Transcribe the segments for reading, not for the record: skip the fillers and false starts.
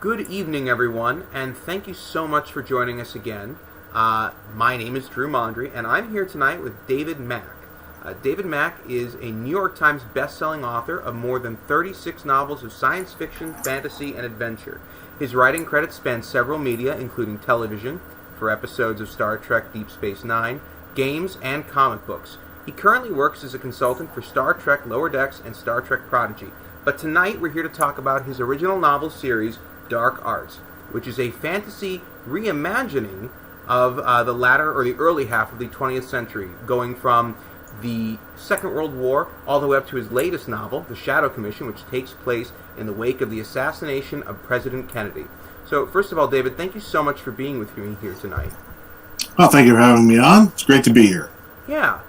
Good evening, everyone, and thank you so much for joining us again. My name is Drew Mondry, and I'm here tonight with David Mack. David Mack is a New York Times best-selling author of more than 36 novels of science fiction, fantasy, and adventure. His writing credits span several media, including television, for episodes of Star Trek Deep Space Nine, games, and comic books. He currently works as a consultant for Star Trek Lower Decks and Star Trek Prodigy. But tonight we're here to talk about his original novel series, Dark Arts, which is a fantasy reimagining of the latter or the early half of the 20th century, going from the Second World War all the way up to his latest novel, The Shadow Commission, which takes place in the wake of the assassination of President Kennedy. So, first of all, David, thank you so much for being with me here tonight. Well, thank you for having me on. It's great to be here. Yeah.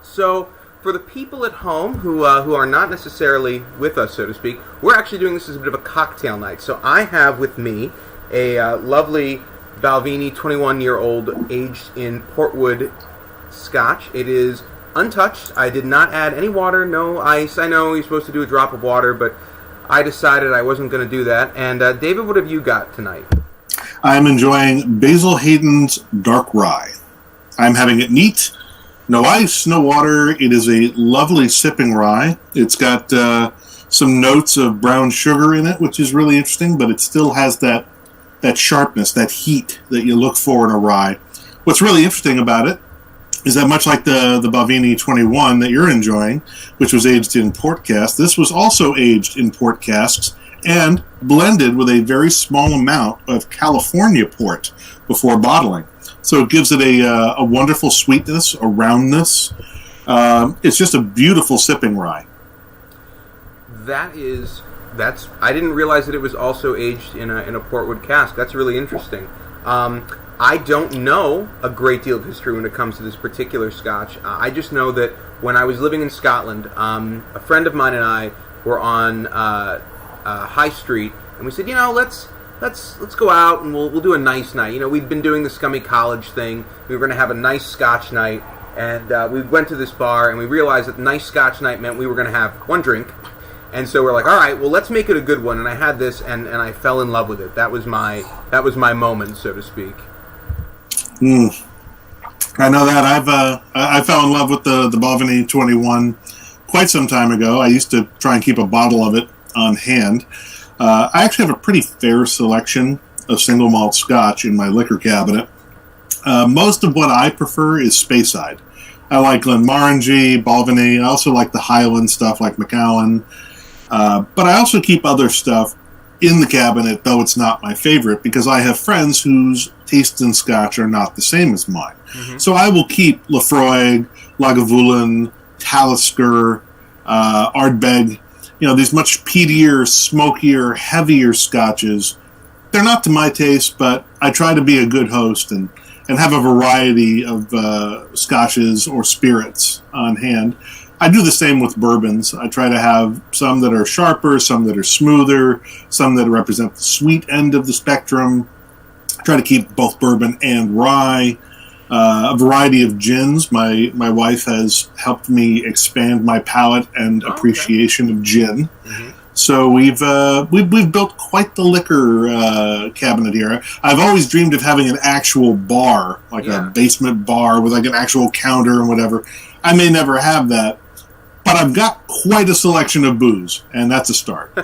So, for the people at home who are not necessarily with us, so to speak, we're actually doing this as a bit of a cocktail night. So I have with me a lovely Balvenie 21-year-old aged in Portwood Scotch. It is untouched. I did not add any water, no ice. I know you're supposed to do a drop of water, but I decided I wasn't going to do that. And David, what have you got tonight? I'm enjoying Basil Hayden's Dark Rye. I'm having it neat. No ice, no water. It is a lovely sipping rye. It's got some notes of brown sugar in it, which is really interesting, but it still has that sharpness, that heat that you look for in a rye. What's really interesting about it is that much like the Balvenie 21 that you're enjoying, which was aged in port cask, this was also aged in port casks and blended with a very small amount of California port before bottling. So it gives it a wonderful sweetness, a roundness. It's just a beautiful sipping rye. I didn't realize that it was also aged in a portwood cask. That's really interesting. I don't know a great deal of history when it comes to this particular Scotch. I just know that when I was living in Scotland, a friend of mine and I were on High Street, and we said, let's go out and we'll do a nice night. We'd been doing the scummy college thing. We were going to have a nice Scotch night, and we went to this bar, and we realized that nice Scotch night meant we were going to have one drink. And so we're like, all right, well, let's make it a good one. And I had this, and I fell in love with it. That was my moment, so to speak. I know that I fell in love with the Balvenie 21 quite some time ago. I used to try and keep a bottle of it on hand. I actually have a pretty fair selection of single malt Scotch in my liquor cabinet. Most of what I prefer is Speyside. I like Glenmorangie, Balvenie. I also like the Highland stuff like Macallan. But I also keep other stuff in the cabinet, though it's not my favorite, because I have friends whose tastes in Scotch are not the same as mine. Mm-hmm. So I will keep Laphroaig, Lagavulin, Talisker, Ardbeg, these much peatier, smokier, heavier Scotches. They're not to my taste, but I try to be a good host and have a variety of Scotches or spirits on hand. I do the same with bourbons. I try to have some that are sharper, some that are smoother, some that represent the sweet end of the spectrum. I try to keep both bourbon and rye. A variety of gins. My wife has helped me expand my palate and appreciation of gin. Mm-hmm. So we've built quite the liquor cabinet here. I've always dreamed of having an actual bar, like a basement bar with like an actual counter and whatever. I may never have that, but I've got quite a selection of booze, and that's a start.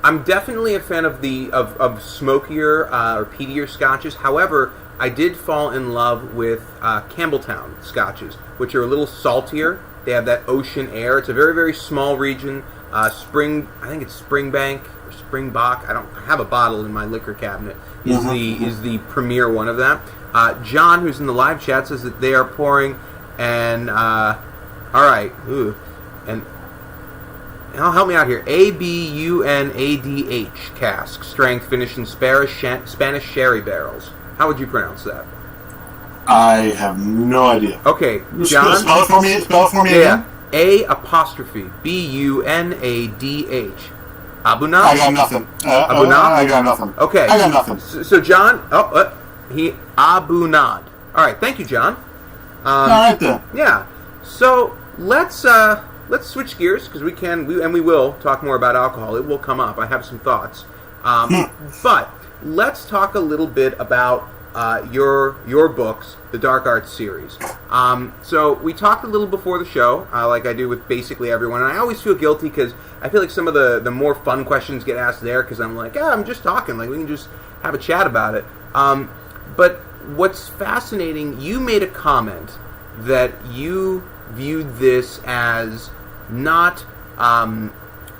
I'm definitely a fan of of smokier or peatier Scotches. However, I did fall in love with Campbelltown Scotches, which are a little saltier. They have that ocean air. It's a very, very small region. I think it's Springbank or Springbok. I have a bottle in my liquor cabinet. Is the premier one of that. John, who's in the live chat, says that they are pouring all right, and help me out here. ABUNADH cask, strength, finished in Spanish sherry barrels. How would you pronounce that? I have no idea. Okay, John. Spell it for me again. A''Bunadh. Abunadh? I got nothing. Abunadh? I got nothing. Okay. I got nothing. So John, Abunadh. All right, thank you, John. All right then. Yeah. So let's let's switch gears because we will talk more about alcohol. It will come up. I have some thoughts, but let's talk a little bit about your books, the Dark Arts series. So we talked a little before the show, like I do with basically everyone, and I always feel guilty because I feel like some of the more fun questions get asked there because I'm like, I'm just talking, like we can just have a chat about it. But what's fascinating, you made a comment that you viewed this as not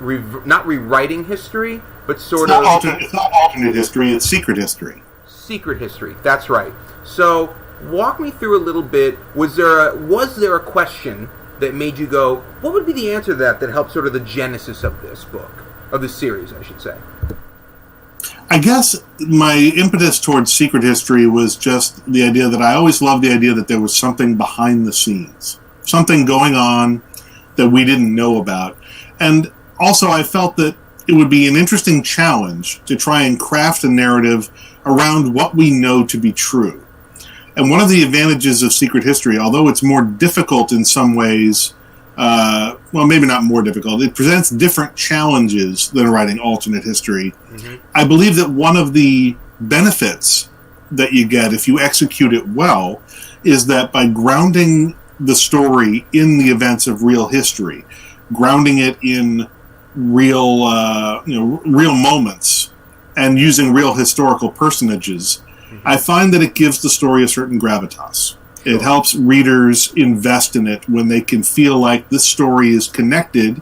rewriting history, but It's not alternate history, it's secret history. Secret history, that's right. So, walk me through a little bit. Was there a question that made you go, what would be the answer to that helped sort of the genesis of this book, of this series, I should say? I guess my impetus towards secret history was just the idea that I always loved the idea that there was something behind the scenes, something going on that we didn't know about. And also I felt that it would be an interesting challenge to try and craft a narrative around what we know to be true. And one of the advantages of secret history, although it's more difficult in some ways, well, maybe not more difficult, it presents different challenges than writing alternate history. Mm-hmm. I believe that one of the benefits that you get if you execute it well is that by grounding the story in the events of real history, grounding it in real moments, and using real historical personages, I find that it gives the story a certain gravitas. It helps readers invest in it when they can feel like this story is connected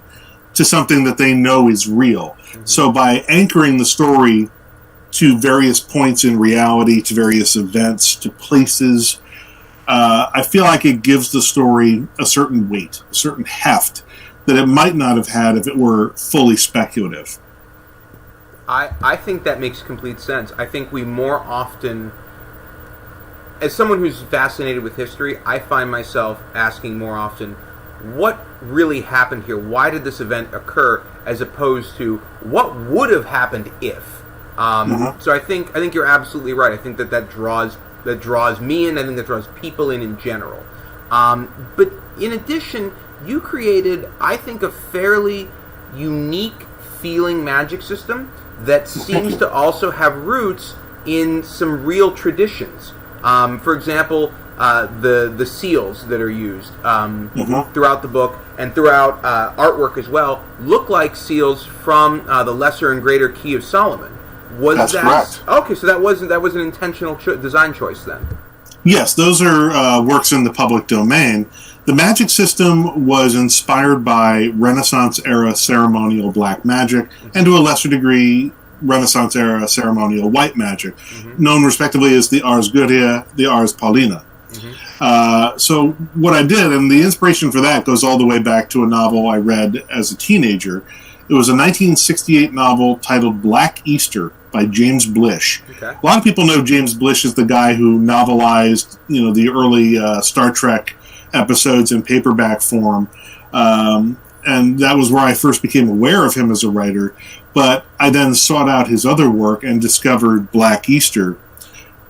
to something that they know is real. Mm-hmm. So by anchoring the story to various points in reality, to various events, to places, I feel like it gives the story a certain weight, a certain heft that it might not have had if it were fully speculative. I think that makes complete sense. I think we more often, as someone who's fascinated with history, I find myself asking more often, what really happened here? Why did this event occur? As opposed to what would have happened if. So I think you're absolutely right. I think that draws me in. I think that draws people in general. But in addition, you created, I think, a fairly unique feeling magic system that seems to also have roots in some real traditions. For example, the seals that are used throughout the book and throughout artwork as well look like seals from the Lesser and Greater Key of Solomon. That's correct. Okay, so that was an intentional design choice then. Yes, those are works in the public domain. The magic system was inspired by Renaissance-era ceremonial black magic, and to a lesser degree, Renaissance-era ceremonial white magic, known respectively as the Ars Goetia, the Ars Paulina. So what I did, and the inspiration for that goes all the way back to a novel I read as a teenager. It was a 1968 novel titled Black Easter by James Blish. Okay. A lot of people know James Blish as the guy who novelized, the early Star Trek episodes in paperback form. And that was where I first became aware of him as a writer. But I then sought out his other work and discovered Black Easter.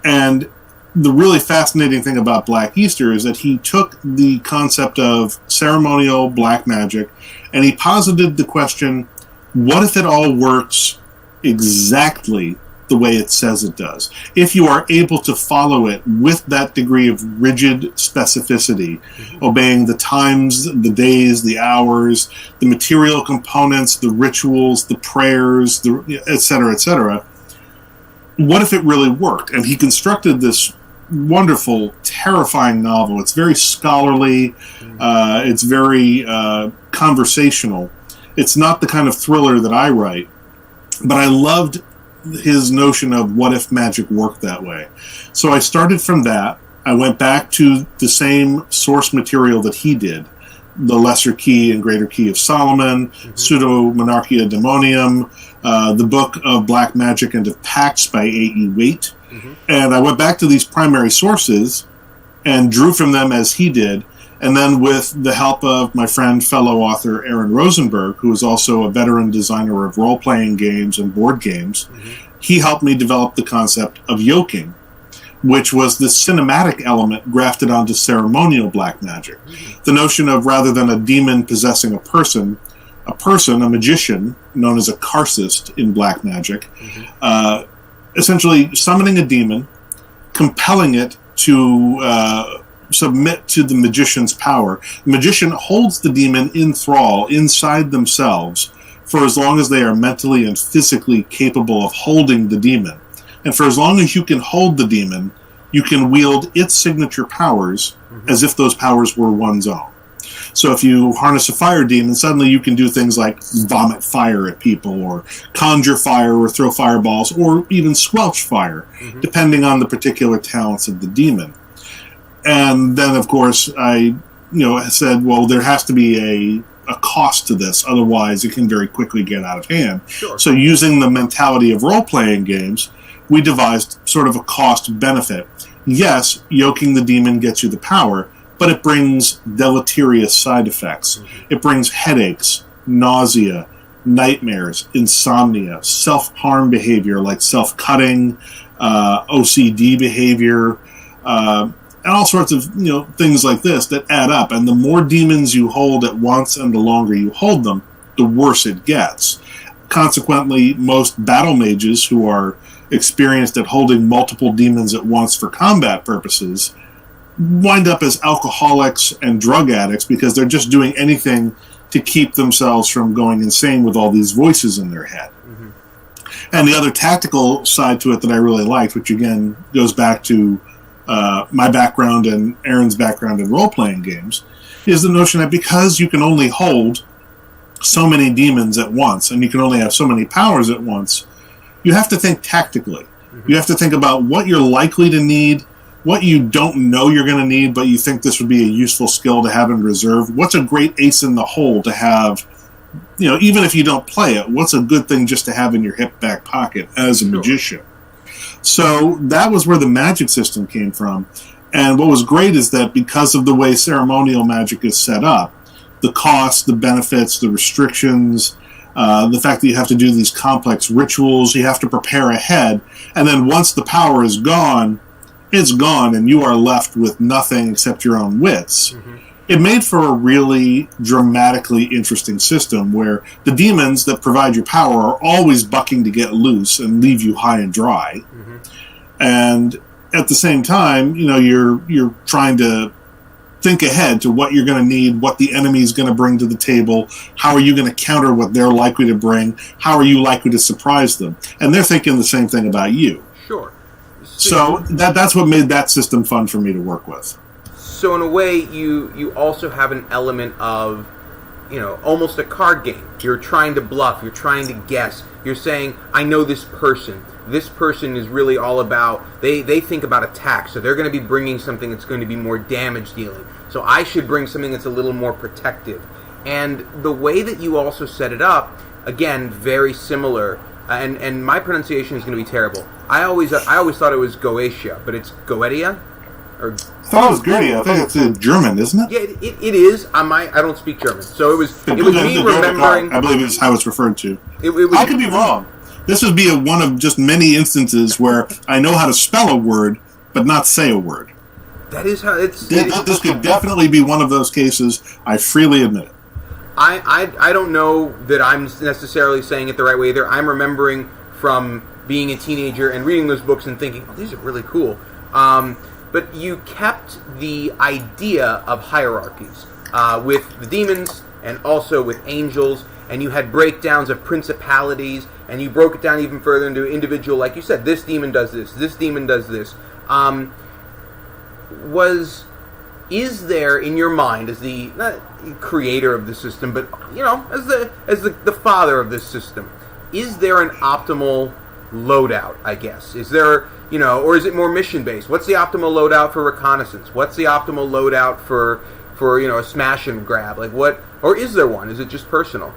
And the really fascinating thing about Black Easter is that he took the concept of ceremonial black magic and he posited the question, what if it all works exactly the way it says it does? If you are able to follow it with that degree of rigid specificity, obeying the times, the days, the hours, the material components, the rituals, the prayers, et cetera, what if it really worked? And he constructed this wonderful, terrifying novel. It's very scholarly. It's very conversational. It's not the kind of thriller that I write, but I loved his notion of what if magic worked that way. So I started from that. I went back to the same source material that he did, the Lesser Key and Greater Key of Solomon, Pseudo-Monarchia Demonium, the Book of Black Magic and of Pacts by A.E. Waite. And I went back to these primary sources and drew from them as he did. And then with the help of my friend, fellow author Aaron Rosenberg, who is also a veteran designer of role-playing games and board games, he helped me develop the concept of yoking, which was the cinematic element grafted onto ceremonial black magic. The notion of, rather than a demon possessing a person, a magician, known as a karcist in black magic, essentially summoning a demon, compelling it to submit to the magician's power. The magician holds the demon in thrall inside themselves for as long as they are mentally and physically capable of holding the demon. And for as long as you can hold the demon, you can wield its signature powers as if those powers were one's own. So if you harness a fire demon, suddenly you can do things like vomit fire at people, or conjure fire, or throw fireballs, or even squelch fire, depending on the particular talents of the demon. And then, of course, I said, well, there has to be a cost to this, otherwise it can very quickly get out of hand. Sure. So using the mentality of role-playing games, we devised sort of a cost-benefit. Yes, yoking the demon gets you the power, but it brings deleterious side effects. It brings headaches, nausea, nightmares, insomnia, self-harm behavior like self-cutting, OCD behavior, and all sorts of things like this that add up. And the more demons you hold at once and the longer you hold them, the worse it gets. Consequently, most battle mages who are experienced at holding multiple demons at once for combat purposes wind up as alcoholics and drug addicts because they're just doing anything to keep themselves from going insane with all these voices in their head. And the other tactical side to it that I really liked, which again goes back to my background and Aaron's background in role-playing games, is the notion that because you can only hold so many demons at once and you can only have so many powers at once, you have to think tactically. You have to think about what you're likely to need, what you don't know you're going to need, but you think this would be a useful skill to have in reserve. What's a great ace in the hole to have, even if you don't play it, what's a good thing just to have in your hip back pocket as a magician? So that was where the magic system came from. And what was great is that because of the way ceremonial magic is set up, the costs, the benefits, the restrictions, the fact that you have to do these complex rituals, you have to prepare ahead, and then once the power is gone, it's gone, and you are left with nothing except your own wits. It made for a really dramatically interesting system where the demons that provide your power are always bucking to get loose and leave you high and dry. And at the same time, you're trying to think ahead to what you're going to need, what the enemy is going to bring to the table, how are you going to counter what they're likely to bring, how are you likely to surprise them. And they're thinking the same thing about you. Sure. So that's what made that system fun for me to work with. So in a way, you also have an element of, almost a card game. You're trying to bluff. You're trying to guess. You're saying, I know this person. This person is really all about, they think about attack, so they're going to be bringing something that's going to be more damage dealing. So I should bring something that's a little more protective. And the way that you also set it up, again, very similar. And my pronunciation is going to be terrible. I always thought it was Goetia, but it's Goetia? Or I thought it was Goethe. I think it's German, isn't it? Yeah, it is. I don't speak German, so it was me remembering. I believe it's how it's referred to. It was, I could be wrong. This would be one of just many instances where I know how to spell a word, but not say a word. That is how it's. This could definitely be one of those cases. I freely admit it. I don't know that I'm necessarily saying it the right way either. I'm remembering from being a teenager and reading those books and thinking, oh, these are really cool. But you kept the idea of hierarchies with the demons and also with angels, and you had breakdowns of principalities, and you broke it down even further into individual, like you said, this demon does this demon does this. Is there in your mind, as the not creator of the system, but as the father of this system, is there an optimal loadout? I guess is there or is it more mission based? What's the optimal loadout for reconnaissance? What's the optimal loadout for a smash and grab? Like what? Or is there one? Is it just personal?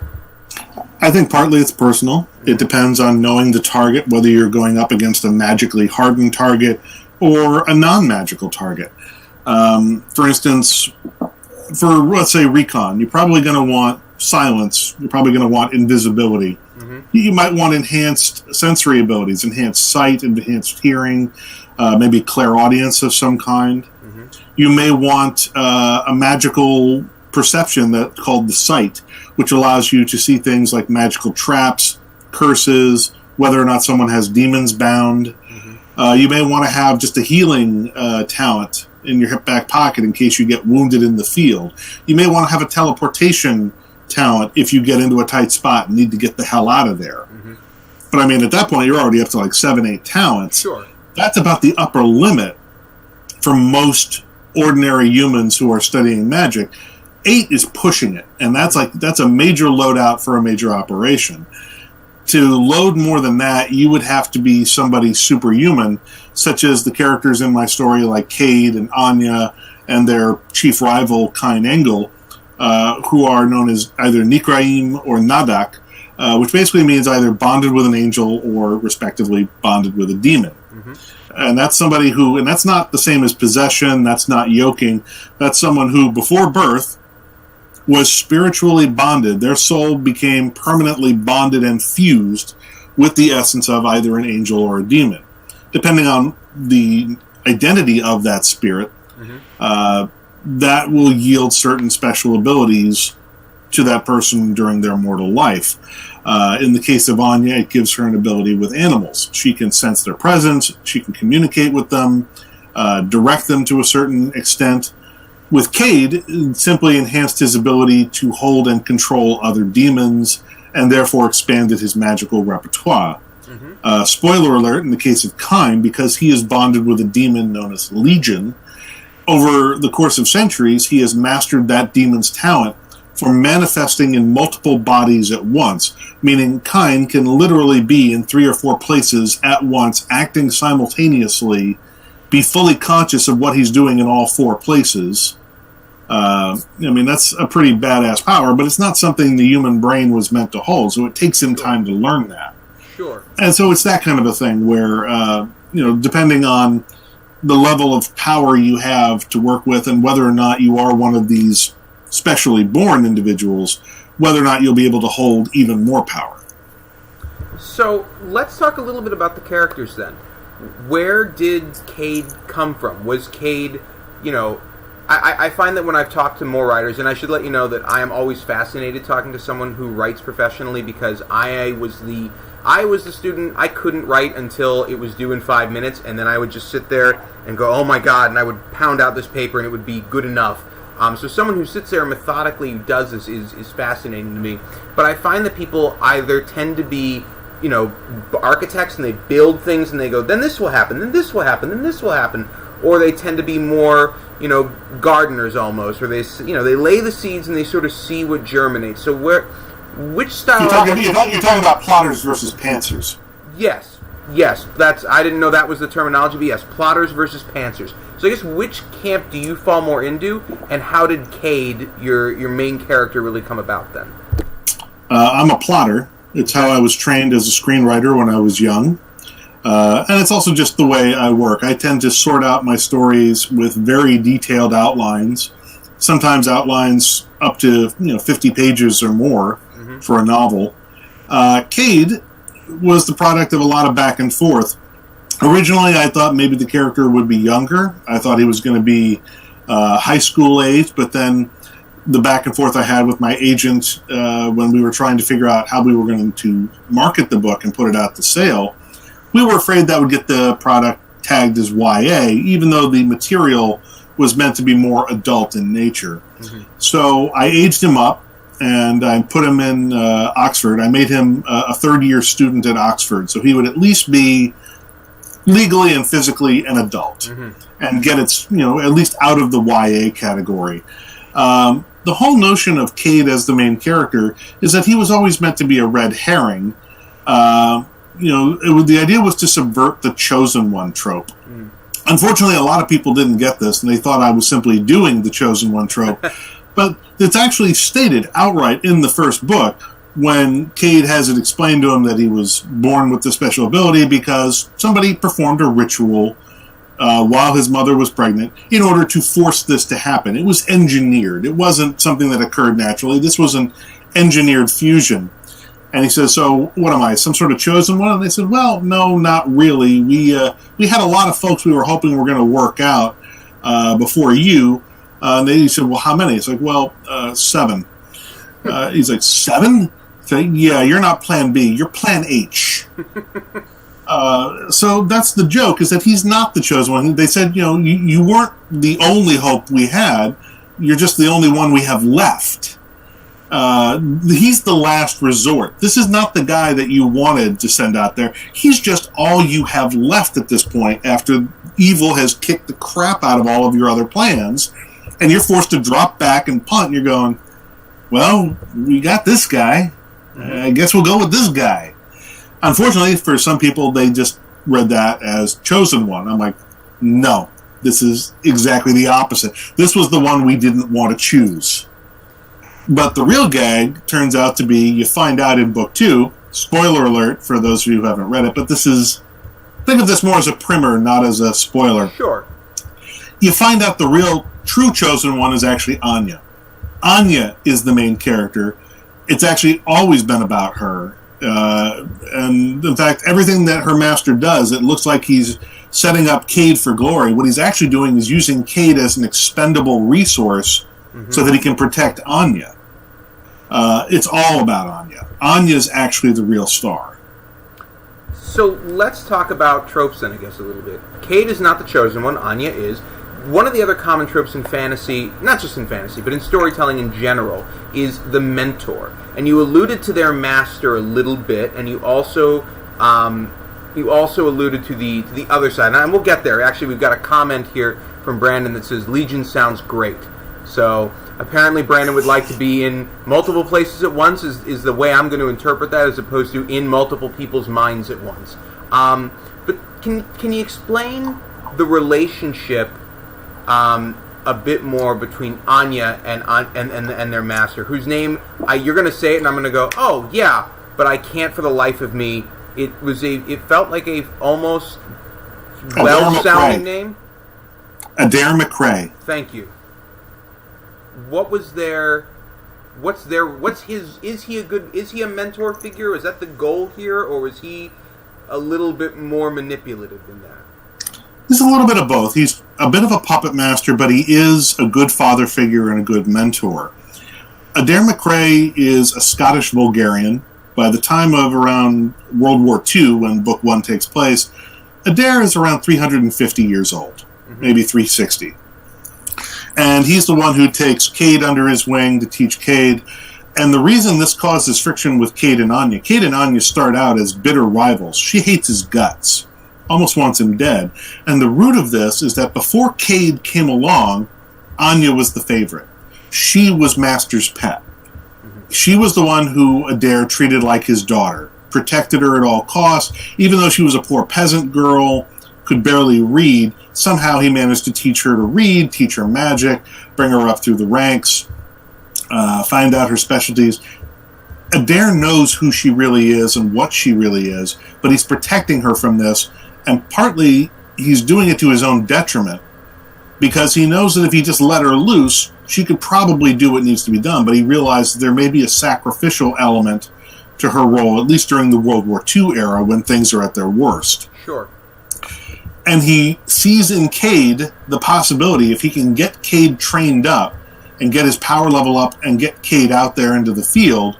I think partly it's personal. It depends on knowing the target, whether you're going up against a magically hardened target or a non-magical target. For instance, for let's say recon, you're probably going to want silence. You're probably going to want invisibility. Mm-hmm. You might want enhanced sensory abilities, enhanced sight, enhanced hearing, maybe clairaudience of some kind. Mm-hmm. You may want a magical perception that's called the sight, which allows you to see things like magical traps, curses, whether or not someone has demons bound. Mm-hmm. You may want to have just a healing talent in your hip back pocket in case you get wounded in the field. You may want to have a teleportation talent if you get into a tight spot and need to get the hell out of there. Mm-hmm. But I mean, at that point, you're already up to like 7, 8 talents. Sure. That's about the upper limit for most ordinary humans who are studying magic. 8 is pushing it, and that's a major loadout for a major operation. To load more than that, you would have to be somebody superhuman, such as the characters in my story like Cade and Anya and their chief rival, Kine Engel, who are known as either Nikraim or Nadak, which basically means either bonded with an angel or, respectively, bonded with a demon. Mm-hmm. And that's somebody who, and that's not the same as possession, that's not yoking, that's someone who, before birth, was spiritually bonded. Their soul became permanently bonded and fused with the essence of either an angel or a demon. Depending on the identity of that spirit, Mm-hmm. That will yield certain special abilities to that person during their mortal life. In the case of Anya, it gives her an ability with animals. She can sense their presence, she can communicate with them, direct them to a certain extent. With Cade, it simply enhanced his ability to hold and control other demons, and therefore expanded his magical repertoire. Mm-hmm. Spoiler alert, in the case of Kine, because he is bonded with a demon known as Legion, over the course of centuries, he has mastered that demon's talent for manifesting in multiple bodies at once, meaning Kine can literally be in 3 or 4 places at once, acting simultaneously, be fully conscious of what he's doing in all 4 places. I mean, that's a pretty badass power, but it's not something the human brain was meant to hold, so it takes him time to learn that. Sure. And so it's that kind of a thing where, depending on the level of power you have to work with and whether or not you are one of these specially born individuals, whether or not you'll be able to hold even more power. So let's talk a little bit about the characters then. Where did Cade come from? Was Cade, I find that when I've talked to more writers, and I should let you know that I am always fascinated talking to someone who writes professionally, because I was the student. I couldn't write until it was due in 5 minutes, and then I would just sit there and go, oh my god, and I would pound out this paper and it would be good enough. So someone who sits there and methodically does this is fascinating to me. But I find that people either tend to be, architects, and they build things and they go, then this will happen, then this will happen, then this will happen. Or they tend to be more, gardeners almost, where they lay the seeds and they sort of see what germinates. So which style? You're talking about plotters versus pantsers. Yes. I didn't know that was the terminology, but yes, plotters versus pantsers. So I guess which camp do you fall more into, and how did Cade, your main character, really come about then? I'm a plotter. It's how I was trained as a screenwriter when I was young. And it's also just the way I work. I tend to sort out my stories with very detailed outlines, sometimes outlines up to 50 pages or more for a novel. Cade was the product of a lot of back and forth. Originally, I thought maybe the character would be younger. I thought he was going to be high school age, but then the back and forth I had with my agent when we were trying to figure out how we were going to market the book and put it out to sale, we were afraid that would get the product tagged as YA, even though the material was meant to be more adult in nature. Mm-hmm. So I aged him up, and I put him in Oxford. I made him a third-year student at Oxford, so he would at least be legally and physically an adult, and get its, at least out of the YA category. The whole notion of Cade as the main character is that he was always meant to be a red herring. The idea was to subvert the chosen one trope. Unfortunately, a lot of people didn't get this, and they thought I was simply doing the chosen one trope. But it's actually stated outright in the first book when Cade has it explained to him that he was born with this special ability because somebody performed a ritual while his mother was pregnant in order to force this to happen. It was engineered. It wasn't something that occurred naturally. This was an engineered fusion. And he says, so what am I, some sort of chosen one? And they said, well, no, not really. We had a lot of folks we were hoping were going to work out before you. And he said, well, how many? It's like, well, 7. He's like, 7? So, yeah, you're not plan B. You're plan H. So that's the joke, is that he's not the chosen one. They said, you weren't the only hope we had. You're just the only one we have left. He's the last resort. This is not the guy that you wanted to send out there. He's just all you have left at this point after evil has kicked the crap out of all of your other plans. And you're forced to drop back and punt. And you're going, well, we got this guy. I guess we'll go with this guy. Unfortunately, for some people, they just read that as chosen one. I'm like, no, this is exactly the opposite. This was the one we didn't want to choose. But the real gag turns out to be, you find out in book 2, spoiler alert for those of you who haven't read it, but think of this more as a primer, not as a spoiler. Sure. You find out the real, true chosen one is actually Anya. Anya is the main character. It's actually always been about her. And in fact, everything that her master does, it looks like he's setting up Cade for glory. What he's actually doing is using Cade as an expendable resource so that he can protect Anya. It's all about Anya. Anya's actually the real star. So let's talk about tropes then, I guess, a little bit. Cade is not the chosen one. Anya is. One of the other common tropes in fantasy, not just in fantasy, but in storytelling in general, is the mentor. And you alluded to their master a little bit, and you also alluded to the other side. And we'll get there. Actually, we've got a comment here from Brandon that says, Legion sounds great. So apparently Brandon would like to be in multiple places at once, is the way I'm going to interpret that, as opposed to in multiple people's minds at once. But can you explain the relationship a bit more between Anya and their master, whose name you're going to say it and I'm going to go, oh yeah, but I can't for the life of me. It felt like a almost well-sounding name. Adair McRae. Thank you. Is he a mentor figure? Is that the goal here, or is he a little bit more manipulative than that? He's a little bit of both. He's a bit of a puppet master, but he is a good father figure and a good mentor. Adair McRae is a Scottish Bulgarian. By the time of around World War II, when Book 1 takes place, Adair is around 350 years old, maybe 360. And he's the one who takes Cade under his wing to teach Cade. And the reason this causes friction with Cade and Anya start out as bitter rivals. She hates his guts, almost wants him dead. And the root of this is that before Cade came along, Anya was the favorite. She was Master's pet. She was the one who Adair treated like his daughter, protected her at all costs. Even though she was a poor peasant girl, could barely read, somehow he managed to teach her to read, teach her magic, bring her up through the ranks, find out her specialties. Adair knows who she really is and what she really is, but he's protecting her from this, and partly he's doing it to his own detriment, because he knows that if he just let her loose, she could probably do what needs to be done, but he realized there may be a sacrificial element to her role, at least during the World War II era, when things are at their worst. Sure. And he sees in Cade the possibility, if he can get Cade trained up and get his power level up and get Cade out there into the field,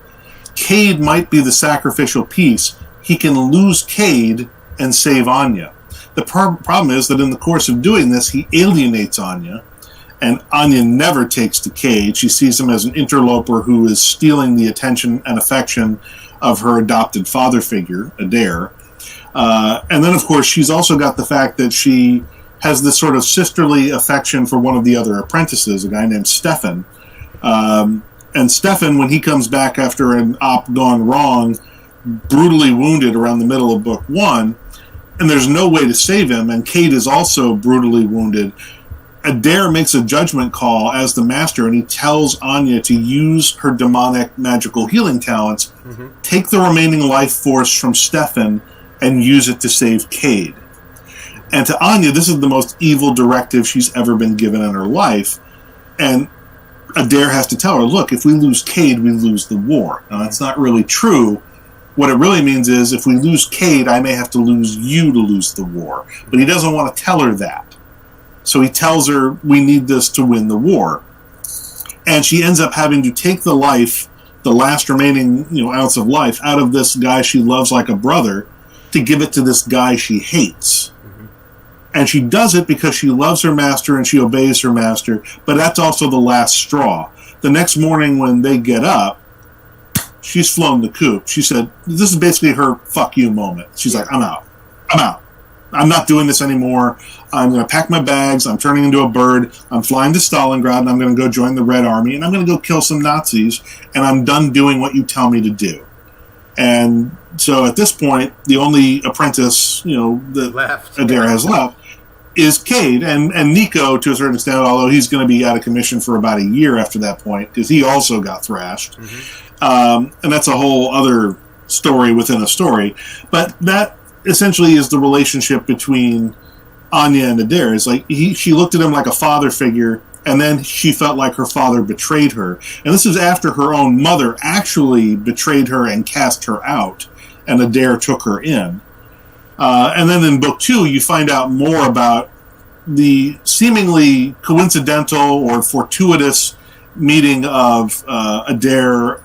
Cade might be the sacrificial piece. He can lose Cade and save Anya. The problem is that in the course of doing this, he alienates Anya, and Anya never takes to Cade. She sees him as an interloper who is stealing the attention and affection of her adopted father figure, Adair. And then, of course, she's also got the fact that she has this sort of sisterly affection for one of the other apprentices, a guy named Stefan. And Stefan, when he comes back after an op gone wrong, brutally wounded around the middle of Book 1, and there's no way to save him, and Cade is also brutally wounded, Adair makes a judgment call as the master, and he tells Anya to use her demonic magical healing talents, take the remaining life force from Stefan, and use it to save Cade. And to Anya, this is the most evil directive she's ever been given in her life. And Adair has to tell her, look, if we lose Cade, we lose the war. Now, that's not really true. What it really means is, if we lose Cade, I may have to lose you to lose the war. But he doesn't want to tell her that. So he tells her, we need this to win the war. And she ends up having to take the last remaining ounce of life, out of this guy she loves like a brother, to give it to this guy she hates. Mm-hmm. And she does it because she loves her master and she obeys her master, but that's also the last straw. The next morning when they get up, she's flown the coop. She said, this is basically her fuck you moment. She's like, I'm out. I'm not doing this anymore. I'm going to pack my bags. I'm turning into a bird. I'm flying to Stalingrad, and I'm going to go join the Red Army, and I'm going to go kill some Nazis, and I'm done doing what you tell me to do. And so at this point, the only apprentice, that Adair has left is Cade, and Nico, to a certain extent, although he's going to be out of commission for about a year after that point, because he also got thrashed. Mm-hmm. And that's a whole other story within a story. But that essentially is the relationship between Anya and Adair. It's like she looked at him like a father figure, and then she felt like her father betrayed her. And this is after her own mother actually betrayed her and cast her out, and Adair took her in. And then in book 2, you find out more about the seemingly coincidental or fortuitous meeting of Adair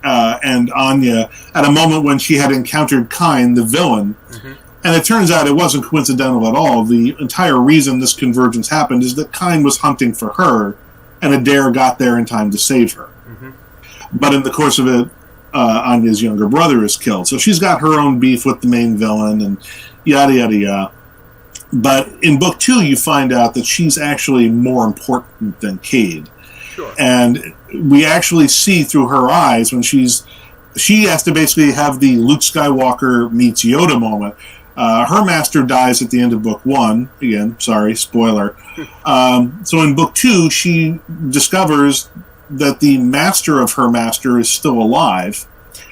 and Anya at a moment when she had encountered Kyne, the villain. Mm-hmm. And it turns out it wasn't coincidental at all. The entire reason this convergence happened is that Kyne was hunting for her, and Adair got there in time to save her. Mm-hmm. But in the course of it, Anya's younger brother is killed. So she's got her own beef with the main villain, and yada, yada, yada. But in book 2, you find out that she's actually more important than Cade. Sure. And we actually see through her eyes when she has to basically have the Luke Skywalker meets Yoda moment. Her master dies at the end of book 1. Again, sorry, spoiler. So in book 2, she discovers that the master of her master is still alive,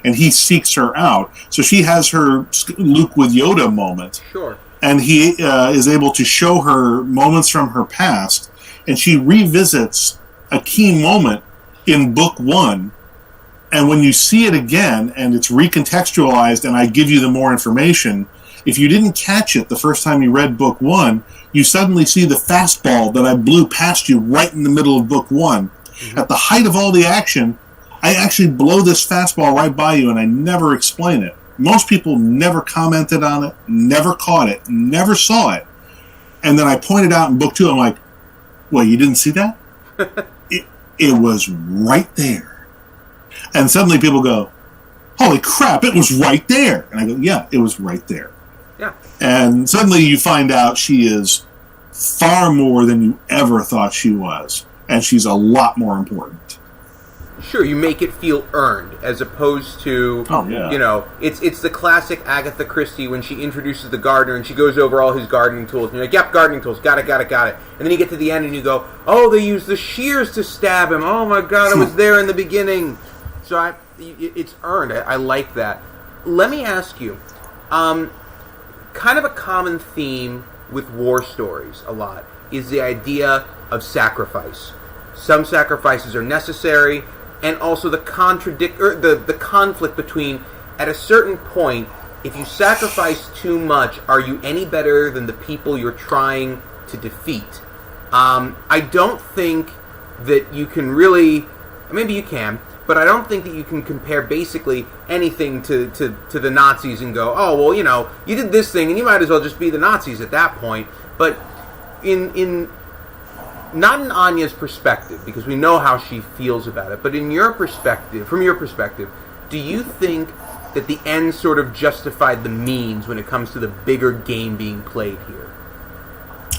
and he seeks her out. So she has her Luke with Yoda moment. Sure. And he is able to show her moments from her past, and she revisits a key moment in book 1, and when you see it again and it's recontextualized and I give you the more information, if you didn't catch it the first time you read book 1, you suddenly see the fastball that I blew past you right in the middle of book 1. Mm-hmm. At the height of all the action, I actually blow this fastball right by you, and I never explain it. Most people never commented on it, never caught it, never saw it. And then I pointed out in book 2, I'm like, well, you didn't see that? It was right there. And suddenly people go, holy crap, it was right there. And I go, yeah, it was right there. Yeah. And suddenly you find out she is far more than you ever thought she was. And she's a lot more important. Sure, you make it feel earned, as opposed to, it's the classic Agatha Christie when she introduces the gardener and she goes over all his gardening tools. And you're like, yep, gardening tools, got it. And then you get to the end and you go, oh, they used the shears to stab him. Oh my God, I was there in the beginning. So it's earned. I like that. Let me ask you, kind of a common theme with war stories a lot is the idea of sacrifice. Some sacrifices are necessary, and also the conflict between, at a certain point, if you sacrifice too much, are you any better than the people you're trying to defeat? I don't think that you can really, maybe you can, but I don't think that you can compare basically anything to the Nazis and go, oh, well, you did this thing, and you might as well just be the Nazis at that point. But not in Anya's perspective, because we know how she feels about it, but from your perspective, do you think that the end sort of justified the means when it comes to the bigger game being played here?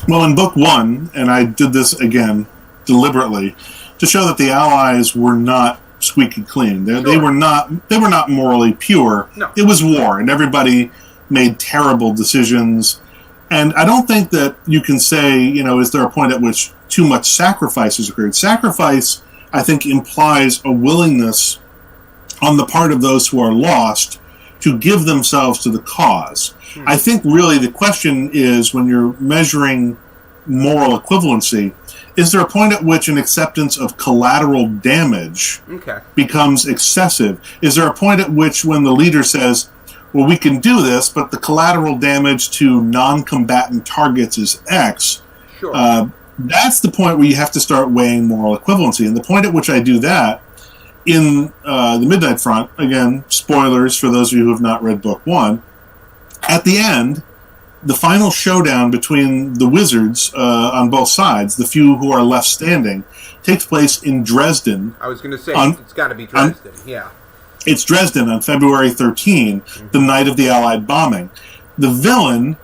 Well, in book 1, and I did this again deliberately to show that the Allies were not squeaky clean. They were not morally pure. No. It was war, and everybody made terrible decisions. And I don't think that you can say, is there a point at which too much sacrifice has occurred? Sacrifice, I think, implies a willingness on the part of those who are lost to give themselves to the cause. I think really the question is, when you're measuring moral equivalency, is there a point at which an acceptance of collateral damage becomes excessive? Is there a point at which when the leader says, well, we can do this, but the collateral damage to non-combatant targets is X? Sure. That's the point where you have to start weighing moral equivalency. And the point at which I do that in the Midnight Front, again, spoilers for those of you who have not read Book 1, at the end, the final showdown between the wizards on both sides, the few who are left standing, takes place in Dresden. I was going to say, it's got to be Dresden, yeah. It's Dresden on February 13, the night of the Allied bombing. The villain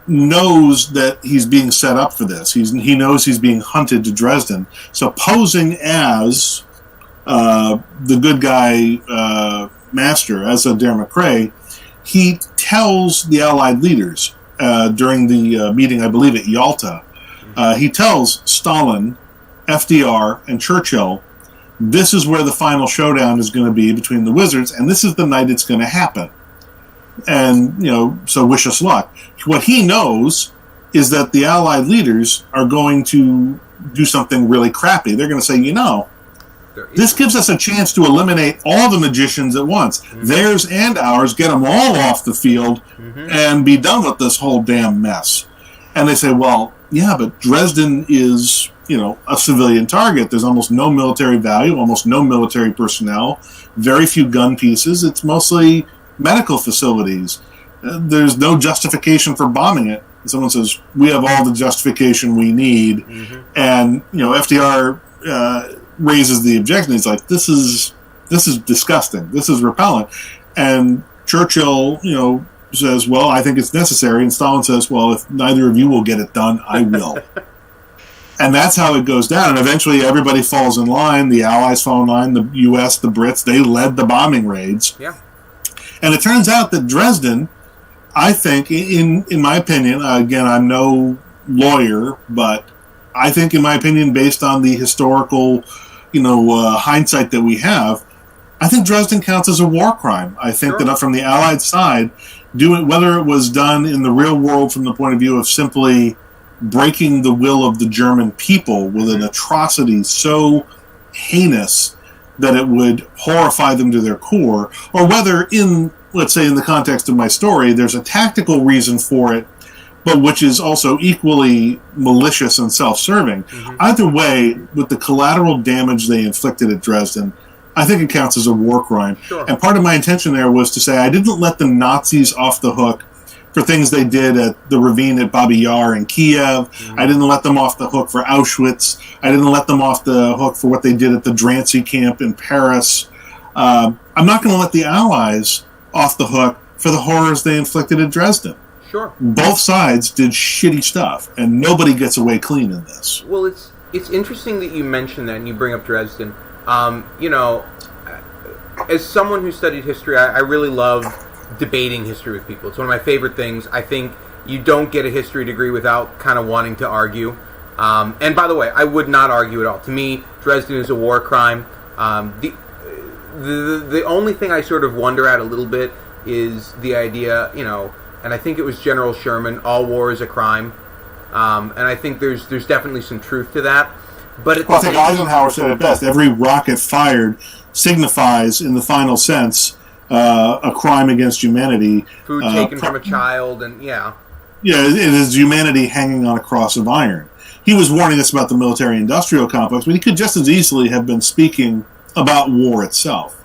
knows that he's being set up for this. He knows he's being hunted to Dresden. So posing as the good guy master, as Adair McRae, he tells the Allied leaders during the meeting, I believe, at Yalta, he tells Stalin, FDR, and Churchill, this is where the final showdown is going to be between the wizards, and this is the night it's going to happen. And, so wish us luck. What he knows is that the Allied leaders are going to do something really crappy. They're going to say, this gives us a chance to eliminate all the magicians at once. Theirs and ours, get them all off the field and be done with this whole damn mess. And they say, well, yeah, but Dresden is, a civilian target. There's almost no military value, almost no military personnel, very few gun pieces. It's mostly medical facilities. There's no justification for bombing it. Someone says, we have all the justification we need. And, FDR raises the objection. He's like, this is disgusting. This is repellent. And Churchill, says, well, I think it's necessary. And Stalin says, well, if neither of you will get it done, I will. And that's how it goes down. And eventually everybody falls in line. The Allies fall in line. The U.S., the Brits, they led the bombing raids. Yeah. And it turns out that Dresden, I think, in my opinion, again, I'm no lawyer, but I think, in my opinion, based on the historical, hindsight that we have, I think Dresden counts as a war crime. I think that from the Allied side, whether it was done in the real world from the point of view of simply breaking the will of the German people with an atrocity so heinous that it would horrify them to their core, or whether let's say in the context of my story, there's a tactical reason for it, but which is also equally malicious and self-serving. Either way, with the collateral damage they inflicted at Dresden, I think it counts as a war crime. And part of my intention there was to say I didn't let the Nazis off the hook for things they did at the ravine at Babi Yar in Kiev. I didn't let them off the hook for Auschwitz. I didn't let them off the hook for what they did at the Drancy camp in Paris. I'm not going to let the Allies off the hook for the horrors they inflicted at Dresden. Both sides did shitty stuff, and nobody gets away clean in this. Well, it's interesting that you mention that and you bring up Dresden. As someone who studied history, I really love debating history with people. It's one of my favorite things. I think you don't get a history degree without kind of wanting to argue. And by the way, I would not argue at all. To me, Dresden is a war crime. The only thing I sort of wonder at a little bit is the idea, and I think it was General Sherman, all war is a crime. And I think there's definitely some truth to that. But I think Eisenhower said it best. Every rocket fired signifies, in the final sense, a crime against humanity. Food taken from a child, and Yeah, it is humanity hanging on a cross of iron. He was warning us about the military-industrial complex, but he could just as easily have been speaking about war itself.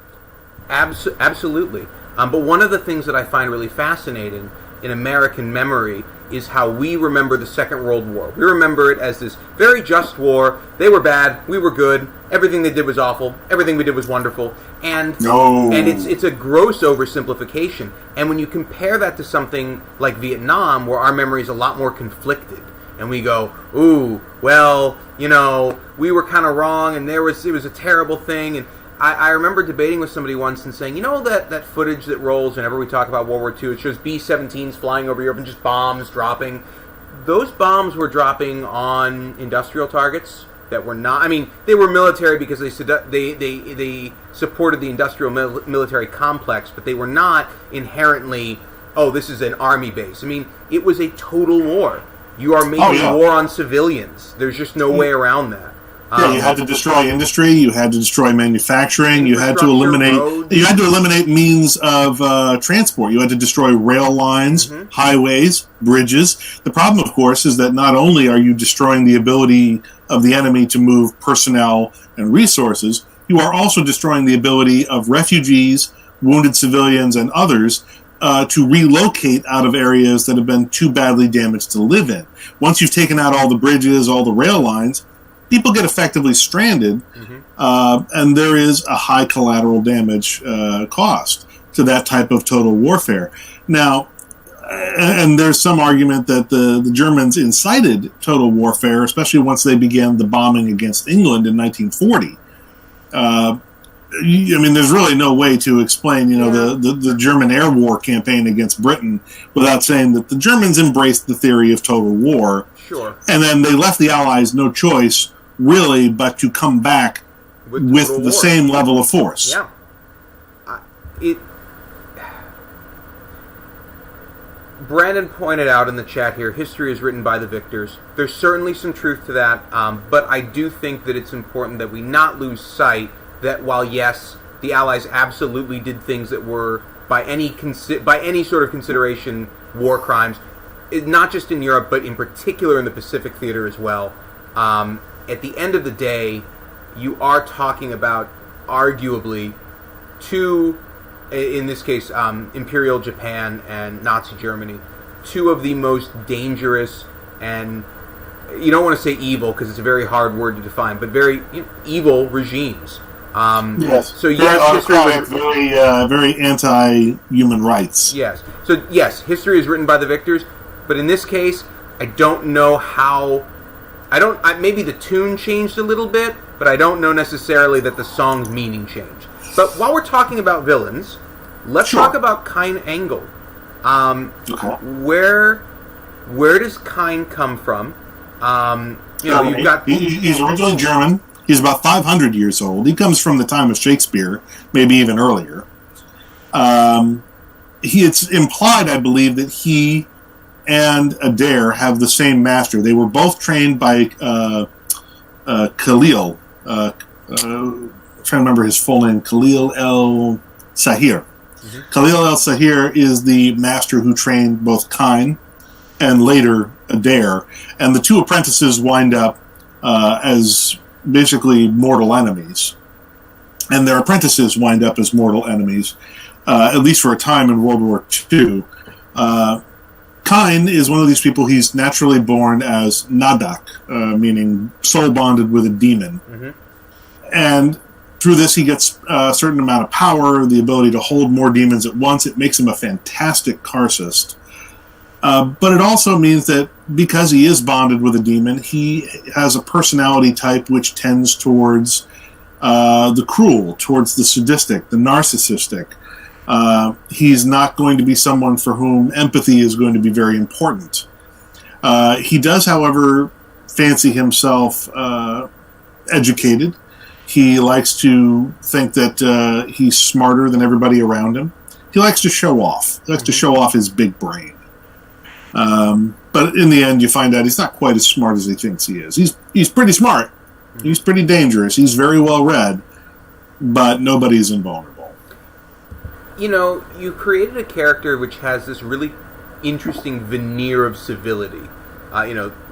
Absolutely. But one of the things that I find really fascinating in American memory is how we remember the Second World War. We remember it as this very just war. They were bad. We were good. Everything they did was awful. Everything we did was wonderful. And it's a gross oversimplification. And when you compare that to something like Vietnam, where our memory is a lot more conflicted, and we go, ooh, well, we were kind of wrong, and it was a terrible thing. And I remember debating with somebody once and saying, that footage that rolls whenever we talk about World War II, it shows B-17s flying over Europe and just bombs dropping. Those bombs were dropping on industrial targets that were not... I mean, they were military because they supported the industrial military complex, but they were not inherently, this is an army base. I mean, it was a total war. You are making war on civilians. There's just no way around that. You had to destroy industry. You had to destroy manufacturing. You had to eliminate. Roads. You had to eliminate means of transport. You had to destroy rail lines, highways, bridges. The problem, of course, is that not only are you destroying the ability of the enemy to move personnel and resources, you are also destroying the ability of refugees, wounded civilians, and others to relocate out of areas that have been too badly damaged to live in. Once you've taken out all the bridges, all the rail lines, people get effectively stranded, and there is a high collateral damage cost to that type of total warfare. Now, and there's some argument that the Germans incited total warfare, especially once they began the bombing against England in 1940. There's really no way to explain, the German air war campaign against Britain without saying that the Germans embraced the theory of total war. Sure. And then they left the Allies no choice, really, but to come back with the same level of force. Yeah. Brandon pointed out in the chat here, history is written by the victors. There's certainly some truth to that, but I do think that it's important that we not lose sight that while, yes, the Allies absolutely did things that were, by any sort of consideration, war crimes, not just in Europe, but in particular in the Pacific theater as well, at the end of the day, you are talking about, arguably, two, in this case, Imperial Japan and Nazi Germany, two of the most dangerous and, you don't want to say evil because it's a very hard word to define, but very evil regimes. Yes. So yes, history was very anti-human rights. Yes. So yes, history is written by the victors, but in this case, I don't know how. Maybe the tune changed a little bit, but I don't know necessarily that the song's meaning changed. But while we're talking about villains, let's talk about Kine Engel. Where does Kine come from? You've got he's originally German. He's about 500 years old. He comes from the time of Shakespeare, maybe even earlier. It's implied, I believe, that he and Adair have the same master. They were both trained by Khalil. I'm trying to remember his full name. Khalil el-Sahir. Khalil el-Sahir is the master who trained both Kine and later Adair. And the two apprentices wind up as basically mortal enemies. And their apprentices wind up as mortal enemies, at least for a time in World War II. Kine is one of these people. He's naturally born as Nadak, meaning soul bonded with a demon. And through this, he gets a certain amount of power, the ability to hold more demons at once. It makes him a fantastic Karcist. But it also means that because he is bonded with a demon, he has a personality type which tends towards the cruel, towards the sadistic, the narcissistic. He's not going to be someone for whom empathy is going to be very important. He does, however, fancy himself educated. He likes to think that he's smarter than everybody around him. He likes to show off. He likes to show off his big brain. But in the end, you find out he's not quite as smart as he thinks he is. He's pretty smart. He's pretty dangerous. He's very well read, but nobody's invulnerable. You created a character which has this really interesting veneer of civility,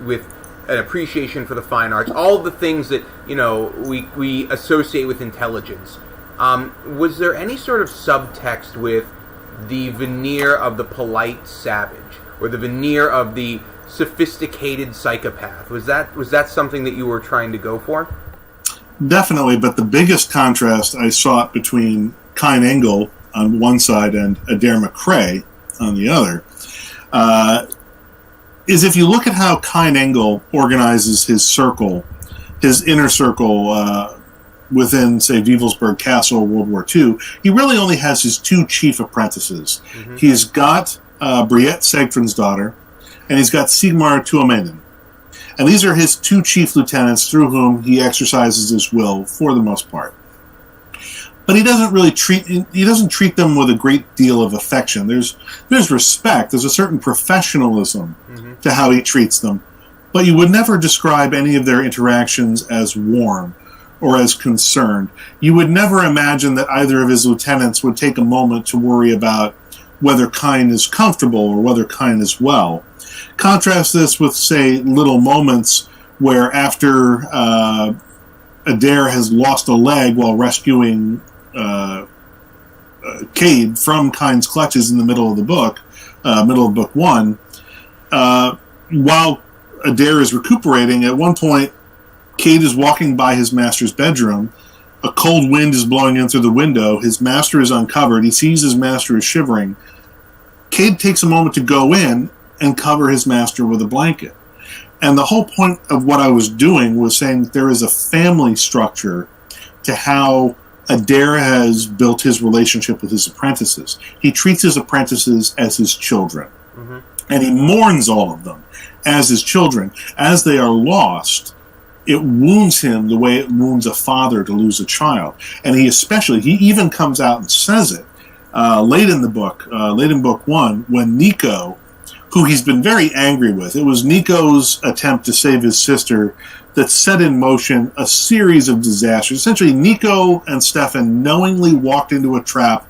with an appreciation for the fine arts, all the things that, we associate with intelligence. Was there any sort of subtext with the veneer of the polite savage, or the veneer of the sophisticated psychopath? Was that something that you were trying to go for? Definitely, but the biggest contrast I saw between Kine Engel on one side and Adair McCrae on the other is if you look at how Kine Engel organizes his circle, his inner circle within, say, Wewelsburg Castle, World War II, he really only has his two chief apprentices. He's got Briette Segfrin's daughter, and he's got Sigmar Tuominen. And these are his two chief lieutenants through whom he exercises his will for the most part. but he doesn't treat them with a great deal of affection. There's respect. There's a certain professionalism to how he treats them, but you would never describe any of their interactions as warm or as concerned. You would never imagine that either of his lieutenants would take a moment to worry about whether Kyne is comfortable or whether Kyne is well. Contrast this with, say, little moments where after Adair has lost a leg while rescuing Cade from Kyne's clutches in the middle of the book, middle of book one, while Adair is recuperating, at one point, Cade is walking by his master's bedroom. A cold wind is blowing in through the window. His master is uncovered. He sees his master is shivering. Cade takes a moment to go in and cover his master with a blanket. And the whole point of what I was doing was saying that there is a family structure to how Adair has built his relationship with his apprentices. He treats his apprentices as his children. And he mourns all of them as his children. As they are lost, it wounds him the way it wounds a father to lose a child. And he even comes out and says it late in book one, when Nico, who he's been very angry with, it was Nico's attempt to save his sister that set in motion a series of disasters. Essentially, Nico and Stefan knowingly walked into a trap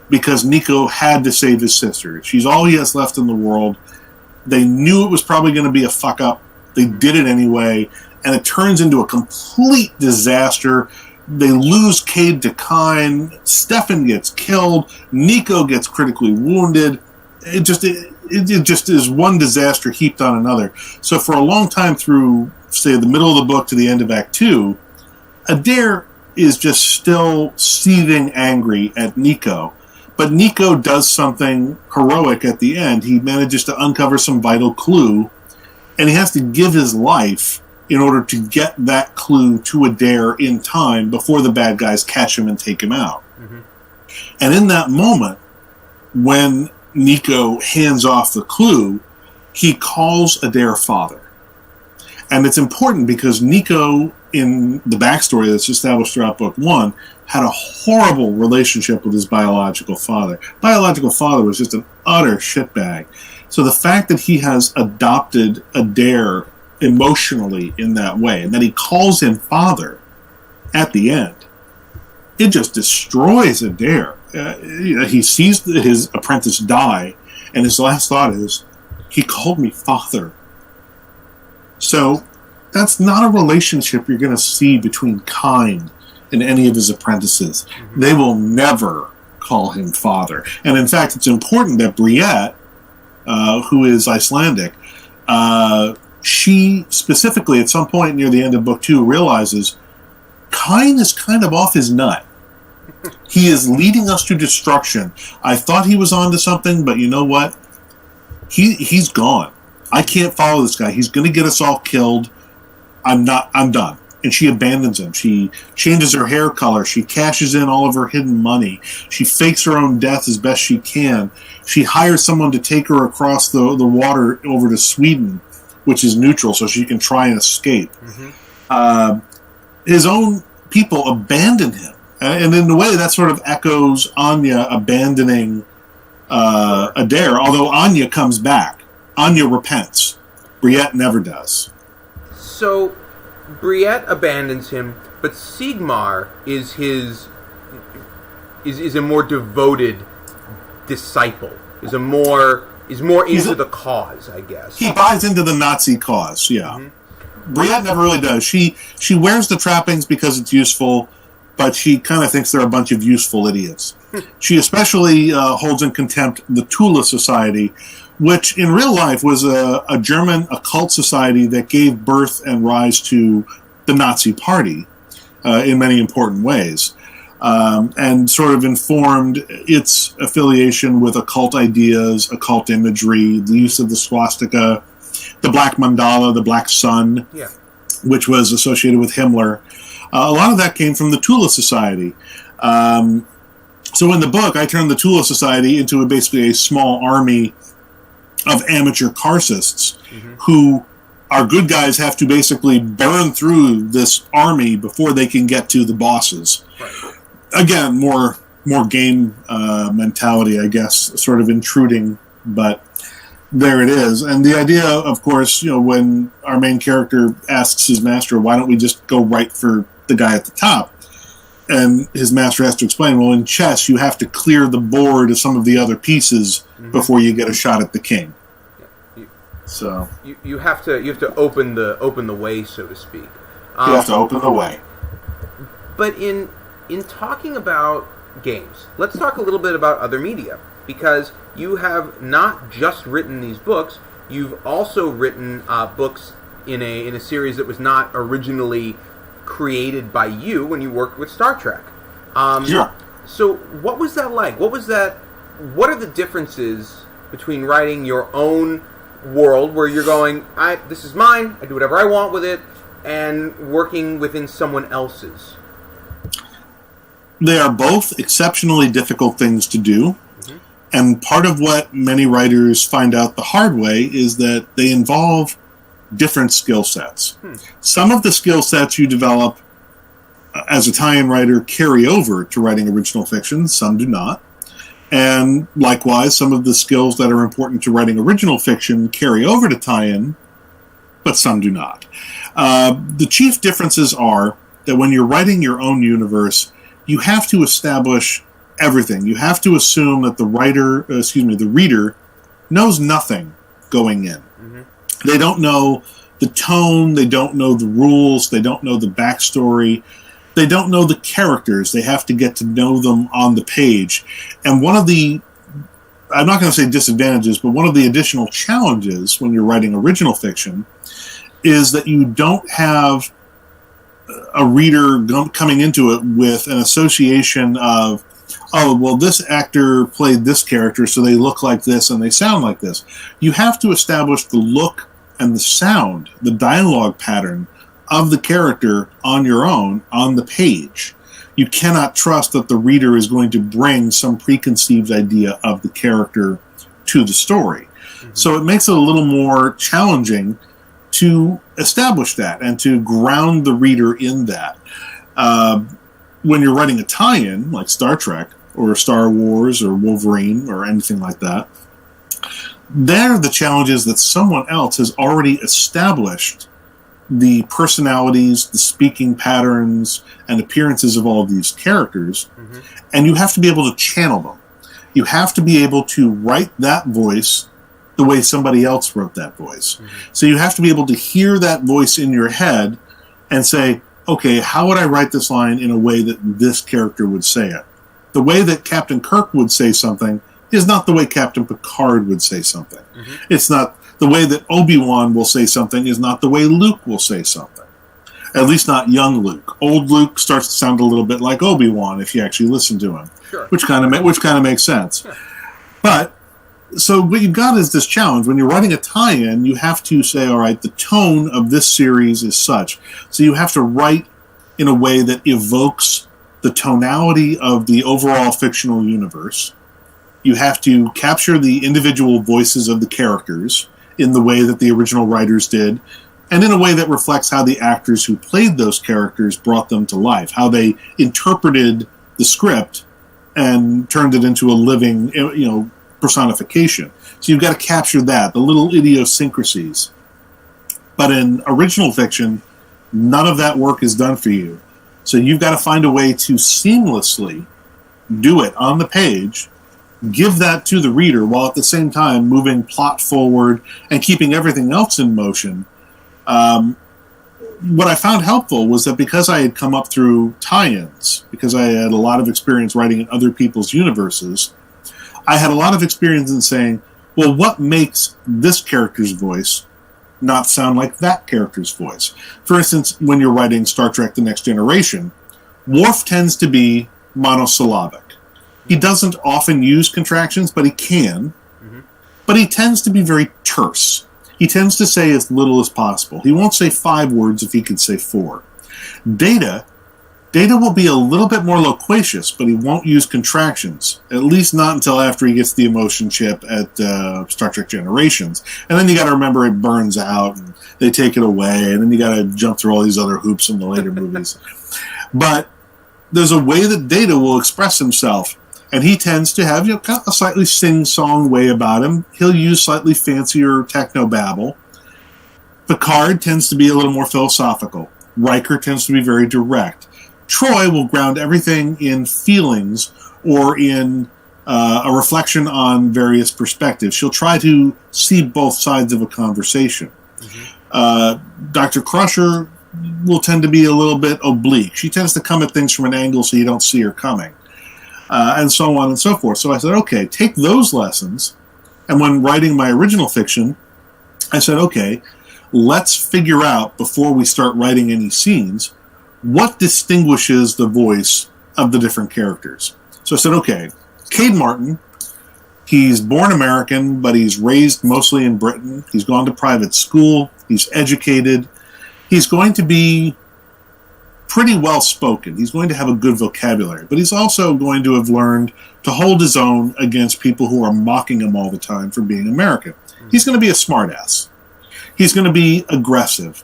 because Nico had to save his sister. She's all he has left in the world. They knew it was probably going to be a fuck-up. They did it anyway, and it turns into a complete disaster. They lose Cade to Kyne. Stefan gets killed. Nico gets critically wounded. It just is one disaster heaped on another. So for a long time through, say, the middle of the book to the end of Act 2, Adair is just still seething angry at Nico. But Nico does something heroic at the end. He manages to uncover some vital clue, and he has to give his life in order to get that clue to Adair in time before the bad guys catch him and take him out. And in that moment, when Nico hands off the clue, he calls Adair father. And it's important because Nico, in the backstory that's established throughout book one, had a horrible relationship with his biological father. Biological father was just an utter shitbag. So the fact that he has adopted Adair emotionally in that way, and that he calls him father at the end, it just destroys Adair. He sees his apprentice die, and his last thought is, he called me father. So that's not a relationship you're going to see between Kyne and any of his apprentices. They will never call him father. And in fact, it's important that Briette, who is Icelandic, she specifically at some point near the end of book 2 realizes Kyne is kind of off his nut. He is leading us to destruction. I thought he was onto something, but you know what? He's gone. I can't follow this guy. He's going to get us all killed. I'm done. And she abandons him. She changes her hair color. She cashes in all of her hidden money. She fakes her own death as best she can. She hires someone to take her across the water over to Sweden, which is neutral, so she can try and escape. His own people abandon him. And in a way, that sort of echoes Anya abandoning Adair, although Anya comes back. Anya repents. Briette never does. So, Briette abandons him, but Sigmar is a more devoted disciple. Is more into the cause, I guess. He buys into the Nazi cause, yeah. Briette never really does. She wears the trappings because it's useful, but she kind of thinks they're a bunch of useful idiots. She especially holds in contempt the Tula Society, which in real life was a German occult society that gave birth and rise to the Nazi Party in many important ways, and sort of informed its affiliation with occult ideas, occult imagery, the use of the swastika, the black mandala, the black sun, which was associated with Himmler. A lot of that came from the Tula Society. So in the book, I turned the Tula Society into basically a small army of amateur Karsists who our good guys have to basically burn through this army before they can get to the bosses. again, more game mentality, I guess, sort of intruding, but there it is. And the idea, of course, when our main character asks his master, why don't we just go right for the guy at the top? And his master has to explain, well, in chess, you have to clear the board of some of the other pieces before you get a shot at the king. So you have to open the way, so to speak. You have to open the way. But in talking about games, let's talk a little bit about other media, because you have not just written these books, you've also written books in a series that was not originally created by you when you worked with Star Trek. Sure. So what was that like? What are the differences between writing your own world, where you're going, this is mine, I do whatever I want with it, and working within someone else's? They are both exceptionally difficult things to do. And part of what many writers find out the hard way is that they involve different skill sets. Some of the skill sets you develop as a tie-in writer carry over to writing original fiction, some do not. And likewise, some of the skills that are important to writing original fiction carry over to tie-in, but some do not. The chief differences are that when you're writing your own universe, you have to establish everything. You have to assume that the reader knows nothing going in. They don't know the tone, they don't know the rules, they don't know the backstory, they don't know the characters. They have to get to know them on the page. And one of the, I'm not going to say disadvantages, but one of the additional challenges when you're writing original fiction is that you don't have a reader coming into it with an association of, oh, well, this actor played this character, so they look like this and they sound like this. You have to establish the look and the sound, the dialogue pattern of the character on your own, on the page. You cannot trust that the reader is going to bring some preconceived idea of the character to the story. So it makes it a little more challenging to establish that and to ground the reader in that. When you're writing a tie-in, like Star Trek or Star Wars or Wolverine or anything like that, there the challenge is that someone else has already established the personalities, the speaking patterns, and appearances of all of these characters, and you have to be able to channel them. You have to be able to write that voice the way somebody else wrote that voice. So you have to be able to hear that voice in your head and say, okay, how would I write this line in a way that this character would say it? The way that Captain Kirk would say something is not the way Captain Picard would say something. It's not the way that Obi-Wan will say something is not the way Luke will say something. At least not young Luke. Old Luke starts to sound a little bit like Obi-Wan if you actually listen to him, which kind of makes sense. But so what you've got is this challenge. When you're writing a tie-in, you have to say, all right, the tone of this series is such. So you have to write in a way that evokes the tonality of the overall fictional universe. You have to capture the individual voices of the characters in the way that the original writers did, and in a way that reflects how the actors who played those characters brought them to life, how they interpreted the script and turned it into a living, personification. So you've got to capture that, the little idiosyncrasies. But in original fiction, none of that work is done for you. So you've got to find a way to seamlessly do it on the page, give that to the reader, while at the same time moving plot forward and keeping everything else in motion. What I found helpful was that because I had come up through tie-ins, because I had a lot of experience writing in other people's universes, I had a lot of experience in saying, well, what makes this character's voice not sound like that character's voice? For instance, when you're writing Star Trek The Next Generation, Worf tends to be monosyllabic. He doesn't often use contractions, but he can. But he tends to be very terse. He tends to say as little as possible. He won't say 5 words if he could say 4. Data will be a little bit more loquacious, but he won't use contractions, at least not until after he gets the emotion chip at Star Trek Generations. And then you got to remember it burns out, and they take it away, and then you got to jump through all these other hoops in the later movies. But there's a way that Data will express himself. And he tends to have, kind of a slightly sing-song way about him. He'll use slightly fancier technobabble. Picard tends to be a little more philosophical. Riker tends to be very direct. Troy will ground everything in feelings or in a reflection on various perspectives. She'll try to see both sides of a conversation. Dr. Crusher will tend to be a little bit oblique. She tends to come at things from an angle so you don't see her coming. And so on and so forth. So I said, okay, take those lessons. And when writing my original fiction, I said, okay, let's figure out, before we start writing any scenes, what distinguishes the voice of the different characters. So I said, okay, Cade Martin, he's born American, but he's raised mostly in Britain. He's gone to private school. He's educated. He's going to be pretty well spoken. He's going to have a good vocabulary, but he's also going to have learned to hold his own against people who are mocking him all the time for being American. He's going to be a smartass. He's going to be aggressive.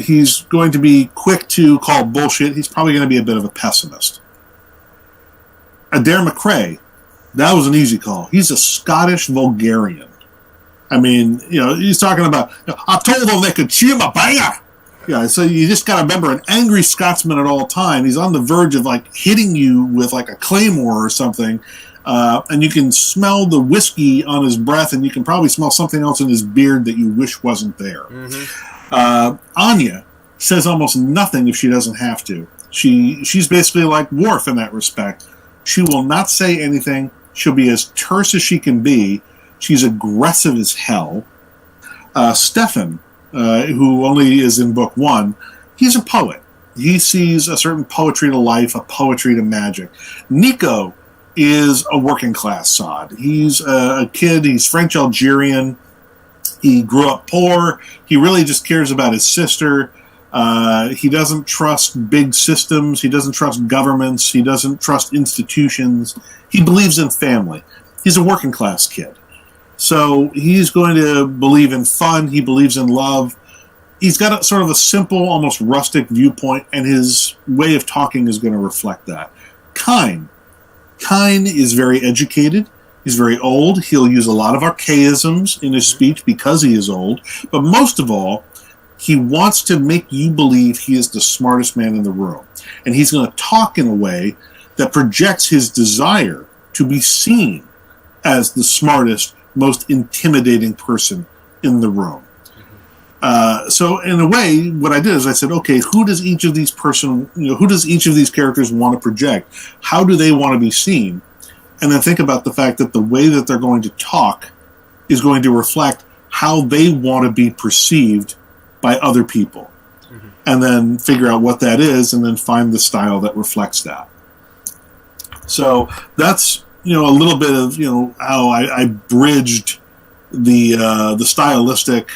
He's going to be quick to call bullshit. He's probably going to be a bit of a pessimist. Adair McRae, that was an easy call. He's a Scottish vulgarian. I mean, he's talking about, I told them they could chew my banger. Yeah, so you just got to remember, an angry Scotsman at all time. He's on the verge of hitting you with a claymore or something, and you can smell the whiskey on his breath, and you can probably smell something else in his beard that you wish wasn't there. Anya says almost nothing if she doesn't have to. She's basically like Worf in that respect. She will not say anything. She'll be as terse as she can be. She's aggressive as hell. Stefan, who only is in book 1, he's a poet. He sees a certain poetry to life, a poetry to magic. Nico is a working class sod. He's a kid, he's French Algerian. He grew up poor. He really just cares about his sister. He doesn't trust big systems. He doesn't trust governments. He doesn't trust institutions. He believes in family. He's a working class kid. So he's going to believe in fun. He believes in love. He's got a sort of a simple, almost rustic viewpoint, and his way of talking is going to reflect that. Kine is very educated. He's very old. He'll use a lot of archaisms in his speech because he is old. But most of all, he wants to make you believe he is the smartest man in the room. And he's going to talk in a way that projects his desire to be seen as the smartest, most intimidating person in the room. So in a way, what I did is I said, okay, who does each of these characters want to project? How do they want to be seen? And then think about the fact that the way that they're going to talk is going to reflect how they want to be perceived by other people. And then figure out what that is, and then find the style that reflects that. So that's, a little bit of, how I bridged the stylistic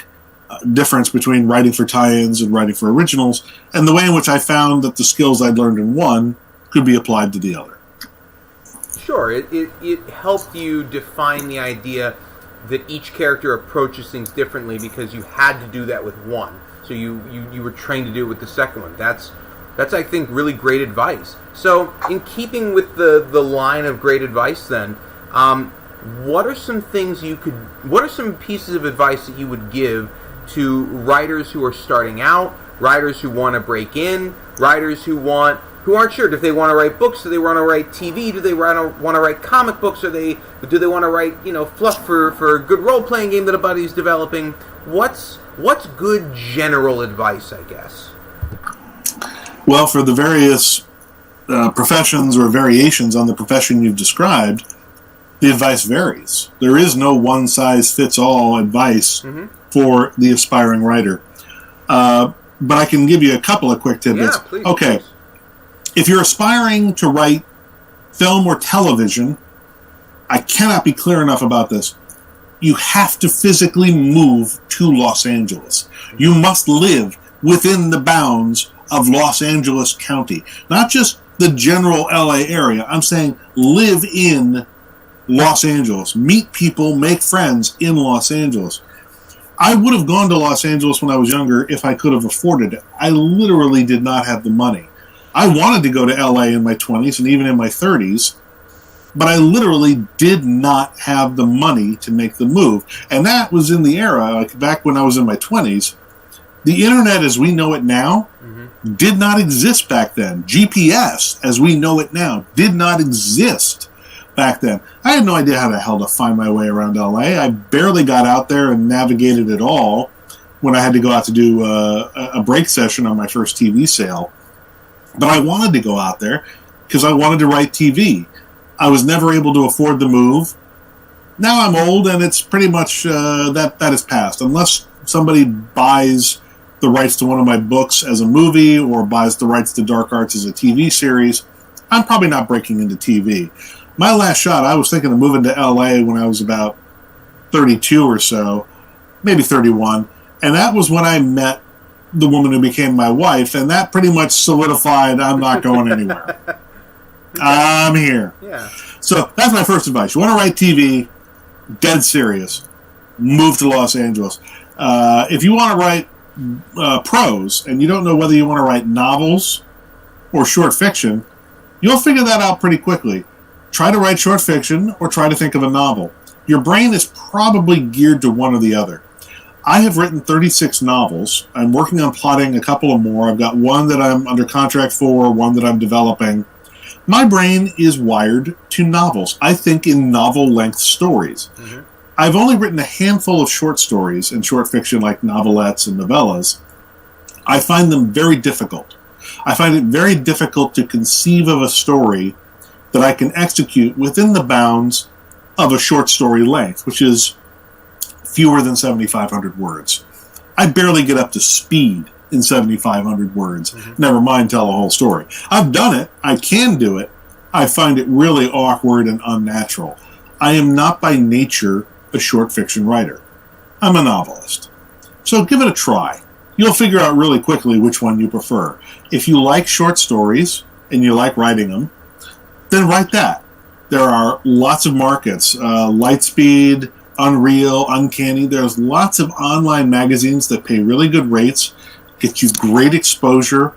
difference between writing for tie-ins and writing for originals, and the way in which I found that the skills I'd learned in one could be applied to the other. Sure, it helped you define the idea that each character approaches things differently because you had to do that with one. So you were trained to do it with the second one. That's I think really great advice. So in keeping with the line of great advice then, what are some pieces of advice that you would give to writers who are starting out, writers who want to break in, writers who aren't sure if they want to write books, do they want to write TV, do they want to write comic books, do they want to write fluff for a good role playing game that a buddy's developing? What's good general advice, I guess? Well, for the various professions or variations on the profession you've described, the advice varies. There is no one-size-fits-all advice for the aspiring writer. But I can give you a couple of quick tidbits. Yeah, please. Okay. Please. If you're aspiring to write film or television, I cannot be clear enough about this. You have to physically move to Los Angeles. You must live within the bounds of Los Angeles County. Not just the general LA area. I'm saying live in Los Angeles. Meet people, make friends in Los Angeles. I would have gone to Los Angeles when I was younger if I could have afforded it. I literally did not have the money. I wanted to go to LA in my 20s and even in my 30s, but I literally did not have the money to make the move. And that was in the era, like back when I was in my 20s. The internet as we know it now did not exist back then. GPS as we know it now did not exist back then. I had no idea how the hell to find my way around LA. I barely got out there and navigated at all when I had to go out to do a break session on my first TV sale. But I wanted to go out there because I wanted to write TV. I was never able to afford the move. Now I'm old, and it's pretty much that is past. Unless somebody buys the rights to one of my books as a movie or buys the rights to Dark Arts as a TV series, I'm probably not breaking into TV. My last shot, I was thinking of moving to LA when I was about 32 or so, maybe 31, and that was when I met the woman who became my wife, and that pretty much solidified I'm not going anywhere. I'm here. Yeah. So that's my first advice. You want to write TV, dead serious, move to Los Angeles. If you want to write prose and you don't know whether you want to write novels or short fiction, you'll figure that out pretty quickly. Try to write short fiction or try to think of a novel. Your brain is probably geared to one or the other. I have written 36 novels. I'm working on plotting a couple of more. I've got one that I'm under contract for, one that I'm developing. My brain is wired to novels. I think in novel-length stories. Mm-hmm. I've only written a handful of short stories and short fiction like novelettes and novellas. I find them very difficult. I find it very difficult to conceive of a story that I can execute within the bounds of a short story length, which is fewer than 7,500 words. I barely get up to speed in 7,500 words, never mind tell a whole story. I've done it. I can do it. I find it really awkward and unnatural. I am not by nature a short fiction writer. I'm a novelist. So give it a try. You'll figure out really quickly which one you prefer. If you like short stories and you like writing them, then write that. There are lots of markets, Lightspeed, Unreal, Uncanny. There's lots of online magazines that pay really good rates, get you great exposure.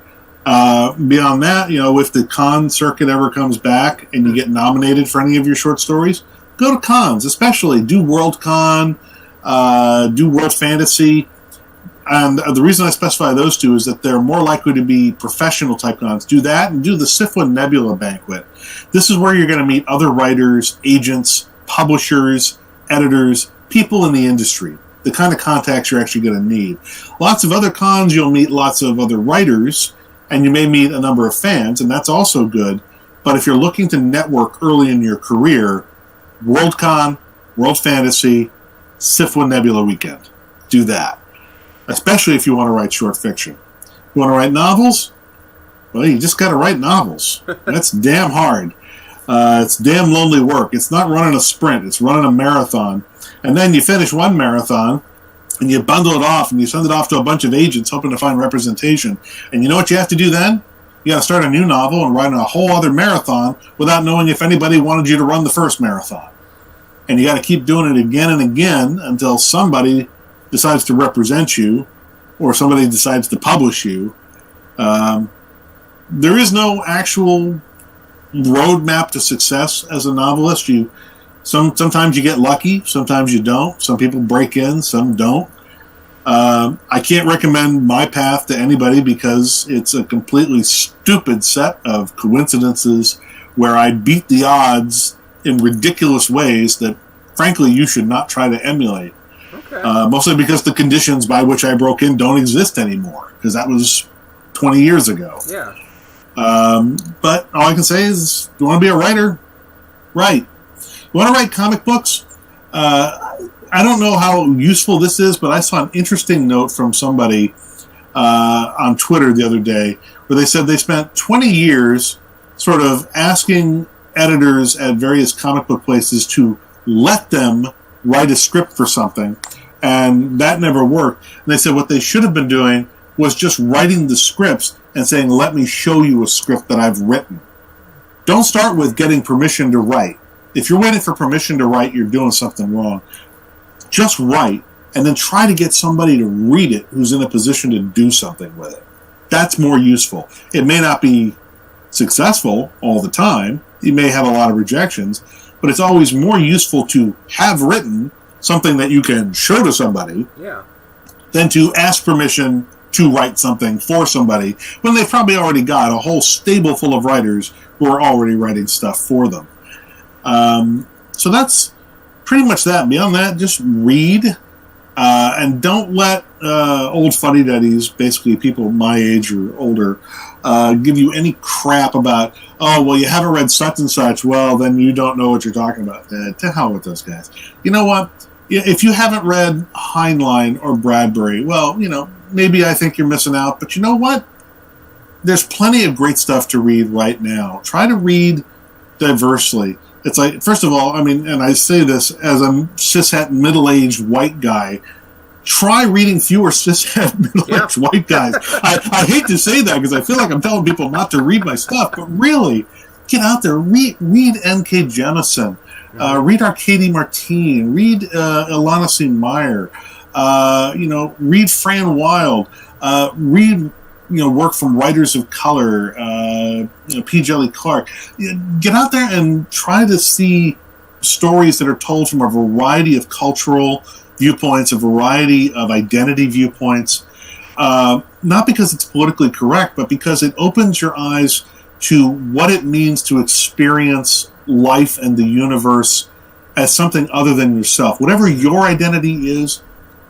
Beyond that, if the con circuit ever comes back and you get nominated for any of your short stories, go to cons, especially. Do WorldCon, do World Fantasy. And the reason I specify those two is that they're more likely to be professional type cons. Do that and do the Sifwin Nebula Banquet. This is where you're going to meet other writers, agents, publishers, editors, people in the industry, the kind of contacts you're actually going to need. Lots of other cons, you'll meet lots of other writers, and you may meet a number of fans, and that's also good. But if you're looking to network early in your career, WorldCon, World Fantasy, Sifwin Nebula Weekend. Do that. Especially if you want to write short fiction. You want to write novels? Well, you just got to write novels. That's damn hard. It's damn lonely work. It's not running a sprint. It's running a marathon. And then you finish one marathon, and you bundle it off, and you send it off to a bunch of agents hoping to find representation. And you know what you have to do then? You got to start a new novel and write a whole other marathon without knowing if anybody wanted you to run the first marathon. And you got to keep doing it again and again until somebody decides to represent you or somebody decides to publish you. There is no actual roadmap to success as a novelist. Sometimes you get lucky, sometimes you don't. Some people break in, some don't. I can't recommend my path to anybody because it's a completely stupid set of coincidences where I beat the odds in ridiculous ways that, frankly, you should not try to emulate. Okay. Mostly because the conditions by which I broke in don't exist anymore, because that was 20 years ago. Yeah. But all I can say is, if you want to be a writer, write. You want to write comic books? I don't know how useful this is, but I saw an interesting note from somebody on Twitter the other day where they said they spent 20 years sort of asking editors at various comic book places to let them write a script for something, and that never worked. And they said what they should have been doing was just writing the scripts and saying, let me show you a script that I've written. Don't start with getting permission to write. If you're waiting for permission to write, you're doing something wrong. Just write, and then try to get somebody to read it who's in a position to do something with it. That's more useful. It may not be successful all the time. You may have a lot of rejections, but it's always more useful to have written something that you can show to somebody than to ask permission to write something for somebody when they've probably already got a whole stable full of writers who are already writing stuff for them. So that's pretty much that. Beyond that, just read. And don't let old fuddy-duddies, basically people my age or older, give you any crap about, oh, well, you haven't read such and such, well, then you don't know what you're talking about. To hell with those guys. You know what? If you haven't read Heinlein or Bradbury, well, maybe I think you're missing out, but you know what? There's plenty of great stuff to read right now. Try to read diversely. It's like, first of all, and I say this as a cishet middle-aged white guy, try reading fewer cishet middle-aged white guys. I hate to say that because I feel like I'm telling people not to read my stuff, but really, get out there, read N.K. Jemisin, read Arkady Martine, read Ilana C. Meyer, read Fran Wilde, read work from writers of color, P. Jelly Clark. Get out there and try to see stories that are told from a variety of cultural viewpoints, a variety of identity viewpoints, not because it's politically correct, but because it opens your eyes to what it means to experience life and the universe as something other than yourself. Whatever your identity is,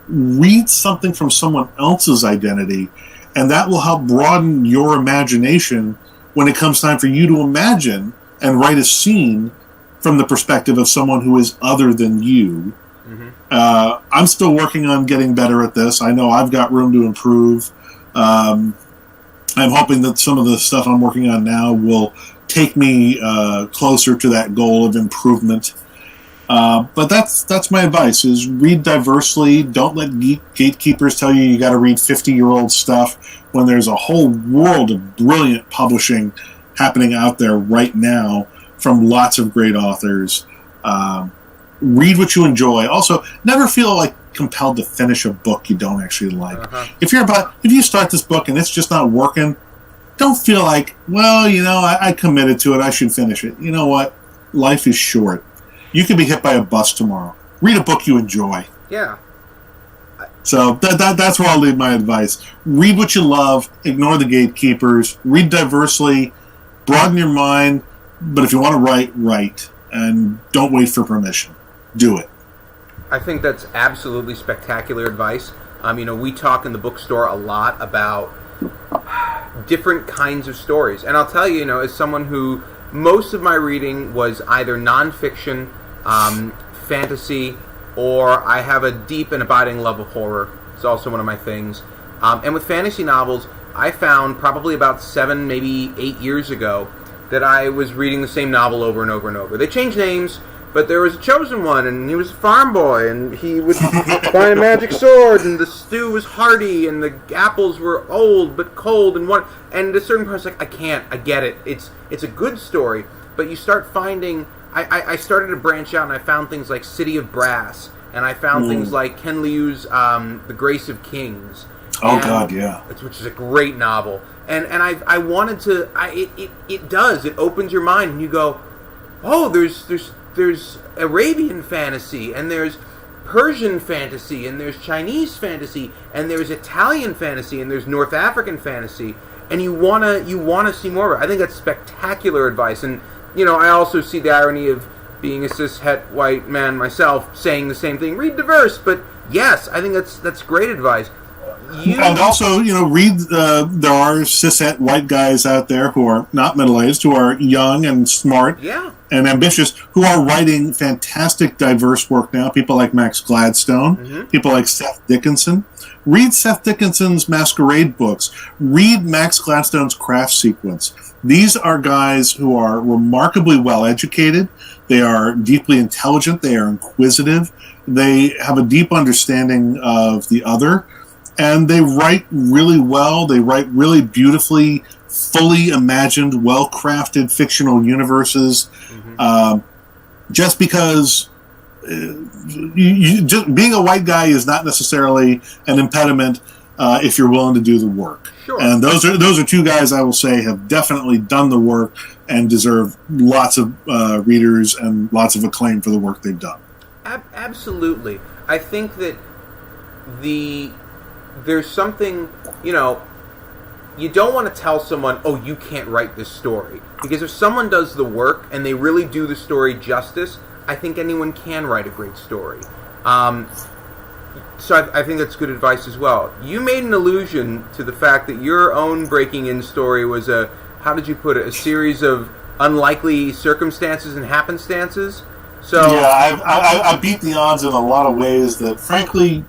read something from someone else's identity, and that will help broaden your imagination when it comes time for you to imagine and write a scene from the perspective of someone who is other than you. I'm still working on getting better at this. I know I've got room to improve. I'm hoping that some of the stuff I'm working on now will take me closer to that goal of improvement. But that's my advice, is read diversely. Don't let gatekeepers tell you got to read 50-year-old stuff when there's a whole world of brilliant publishing happening out there right now from lots of great authors. Read what you enjoy. Also, never feel like compelled to finish a book you don't actually like. If you start this book and it's just not working, don't feel like, well, I committed to it, I should finish it. You know what? Life is short. You could be hit by a bus tomorrow. Read a book you enjoy. Yeah. So that's where I'll leave my advice. Read what you love. Ignore the gatekeepers. Read diversely. Broaden your mind. But if you want to write. And don't wait for permission. Do it. I think that's absolutely spectacular advice. We talk in the bookstore a lot about different kinds of stories. And I'll tell you, as someone who most of my reading was either nonfiction, fantasy, or I have a deep and abiding love of horror. It's also one of my things. And with fantasy novels, I found probably about 7, maybe 8 years ago that I was reading the same novel over and over and over. They changed names, but there was a chosen one, and he was a farm boy, and he would find a magic sword, and the stew was hearty, and the apples were old but cold, and at a certain point, I was like, I get it. It's a good story, but you start finding. I started to branch out, and I found things like City of Brass, and I found things like Ken Liu's The Grace of Kings. Oh God, yeah. Which is a great novel, and I wanted to. It opens your mind, and you go, oh, there's Arabian fantasy, and there's Persian fantasy, and there's Chinese fantasy, and there's Italian fantasy, and there's North African fantasy, and you wanna see more of it. I think that's spectacular advice, and I also see the irony of being a cishet white man myself saying the same thing. Read diverse, but yes, I think that's great advice. And also, read. There are cishet white guys out there who are not middle-aged, who are young and smart, and ambitious, who are writing fantastic, diverse work now. People like Max Gladstone, people like Seth Dickinson. Read Seth Dickinson's Masquerade books. Read Max Gladstone's Craft Sequence. These are guys who are remarkably well-educated. They are deeply intelligent. They are inquisitive. They have a deep understanding of the other. And they write really well. They write really beautifully, fully imagined, well-crafted fictional universes. Just because just being a white guy is not necessarily an impediment if you're willing to do the work. Sure. And those are two guys I will say have definitely done the work and deserve lots of readers and lots of acclaim for the work they've done. Absolutely. I think that there's something, you don't want to tell someone, oh, you can't write this story. Because if someone does the work and they really do the story justice, I think anyone can write a great story. So I think that's good advice as well. You made an allusion to the fact that your own breaking in story was how did you put it, a series of unlikely circumstances and happenstances? So yeah, I beat the odds in a lot of ways that, frankly,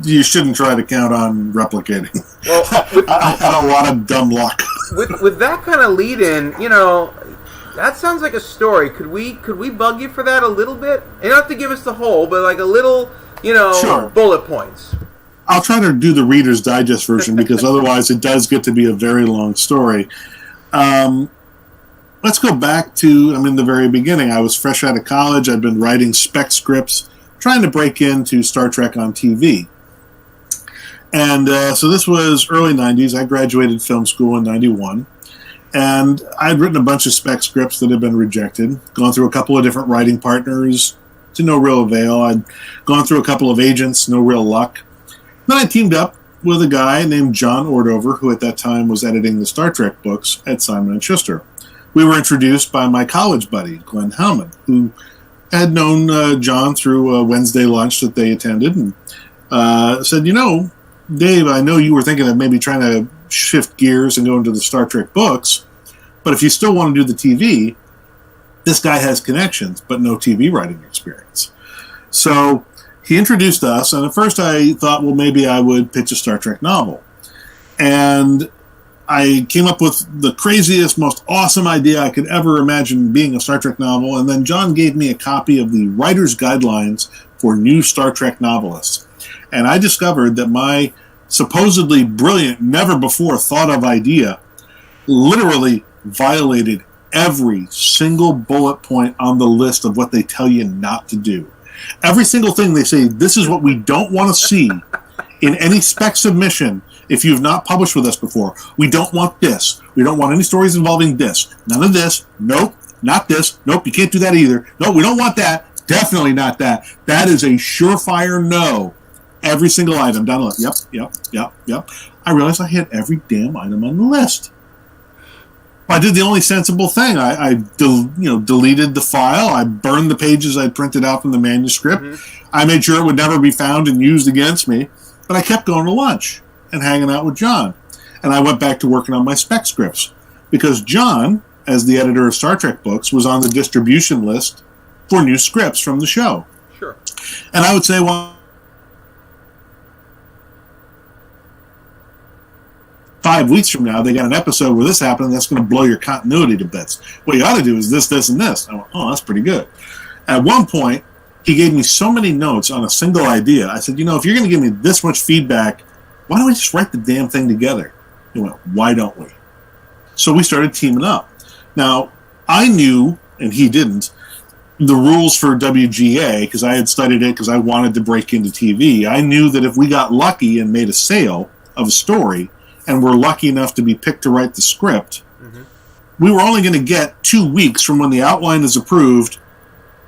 you shouldn't try to count on replicating. Well, I had a lot of dumb luck. With that kind of lead-in, that sounds like a story. Could we bug you for that a little bit? You don't have to give us the whole, but like a little, sure. Bullet points. I'll try to do the Reader's Digest version because otherwise it does get to be a very long story. Let's go back to, the very beginning. I was fresh out of college. I'd been writing spec scripts, trying to break into Star Trek on TV. And so this was early 90s. I graduated film school in 91. And I'd written a bunch of spec scripts that had been rejected, gone through a couple of different writing partners to no real avail. I'd gone through a couple of agents, no real luck. Then I teamed up with a guy named John Ordover, who at that time was editing the Star Trek books at Simon & Schuster. We were introduced by my college buddy, Glenn Hellman, who had known John through a Wednesday lunch that they attended, and said, Dave, I know you were thinking of maybe trying to shift gears and go into the Star Trek books, but if you still want to do the TV, this guy has connections, but no TV writing experience. So he introduced us, and at first I thought, well, maybe I would pitch a Star Trek novel. And I came up with the craziest, most awesome idea I could ever imagine being a Star Trek novel, and then John gave me a copy of the Writer's Guidelines for New Star Trek Novelists. And I discovered that my supposedly brilliant, never-before-thought-of idea literally violated every single bullet point on the list of what they tell you not to do. Every single thing they say, this is what we don't want to see in any spec submission if you've not published with us before. We don't want this. We don't want any stories involving this. None of this. Nope. Not this. Nope. You can't do that either. No, we don't want that. Definitely not that. That is a surefire no. Every single item down the list. Yep. I realized I hit every damn item on the list. I did the only sensible thing. I deleted the file. I burned the pages I printed out from the manuscript. Mm-hmm. I made sure it would never be found and used against me. But I kept going to lunch and hanging out with John. And I went back to working on my spec scripts. Because John, as the editor of Star Trek books, was on the distribution list for new scripts from the show. Sure. And I would say, well, 5 weeks from now, they got an episode where this happened, that's going to blow your continuity to bits. What you ought to do is this, this, and this. I went, oh, that's pretty good. At one point, he gave me so many notes on a single idea. I said, if you're going to give me this much feedback, why don't we just write the damn thing together? He went, why don't we? So we started teaming up. Now, I knew, and he didn't, the rules for WGA, because I had studied it because I wanted to break into TV. I knew that if we got lucky and made a sale of a story, and were lucky enough to be picked to write the script, mm-hmm. we were only going to get 2 weeks from when the outline is approved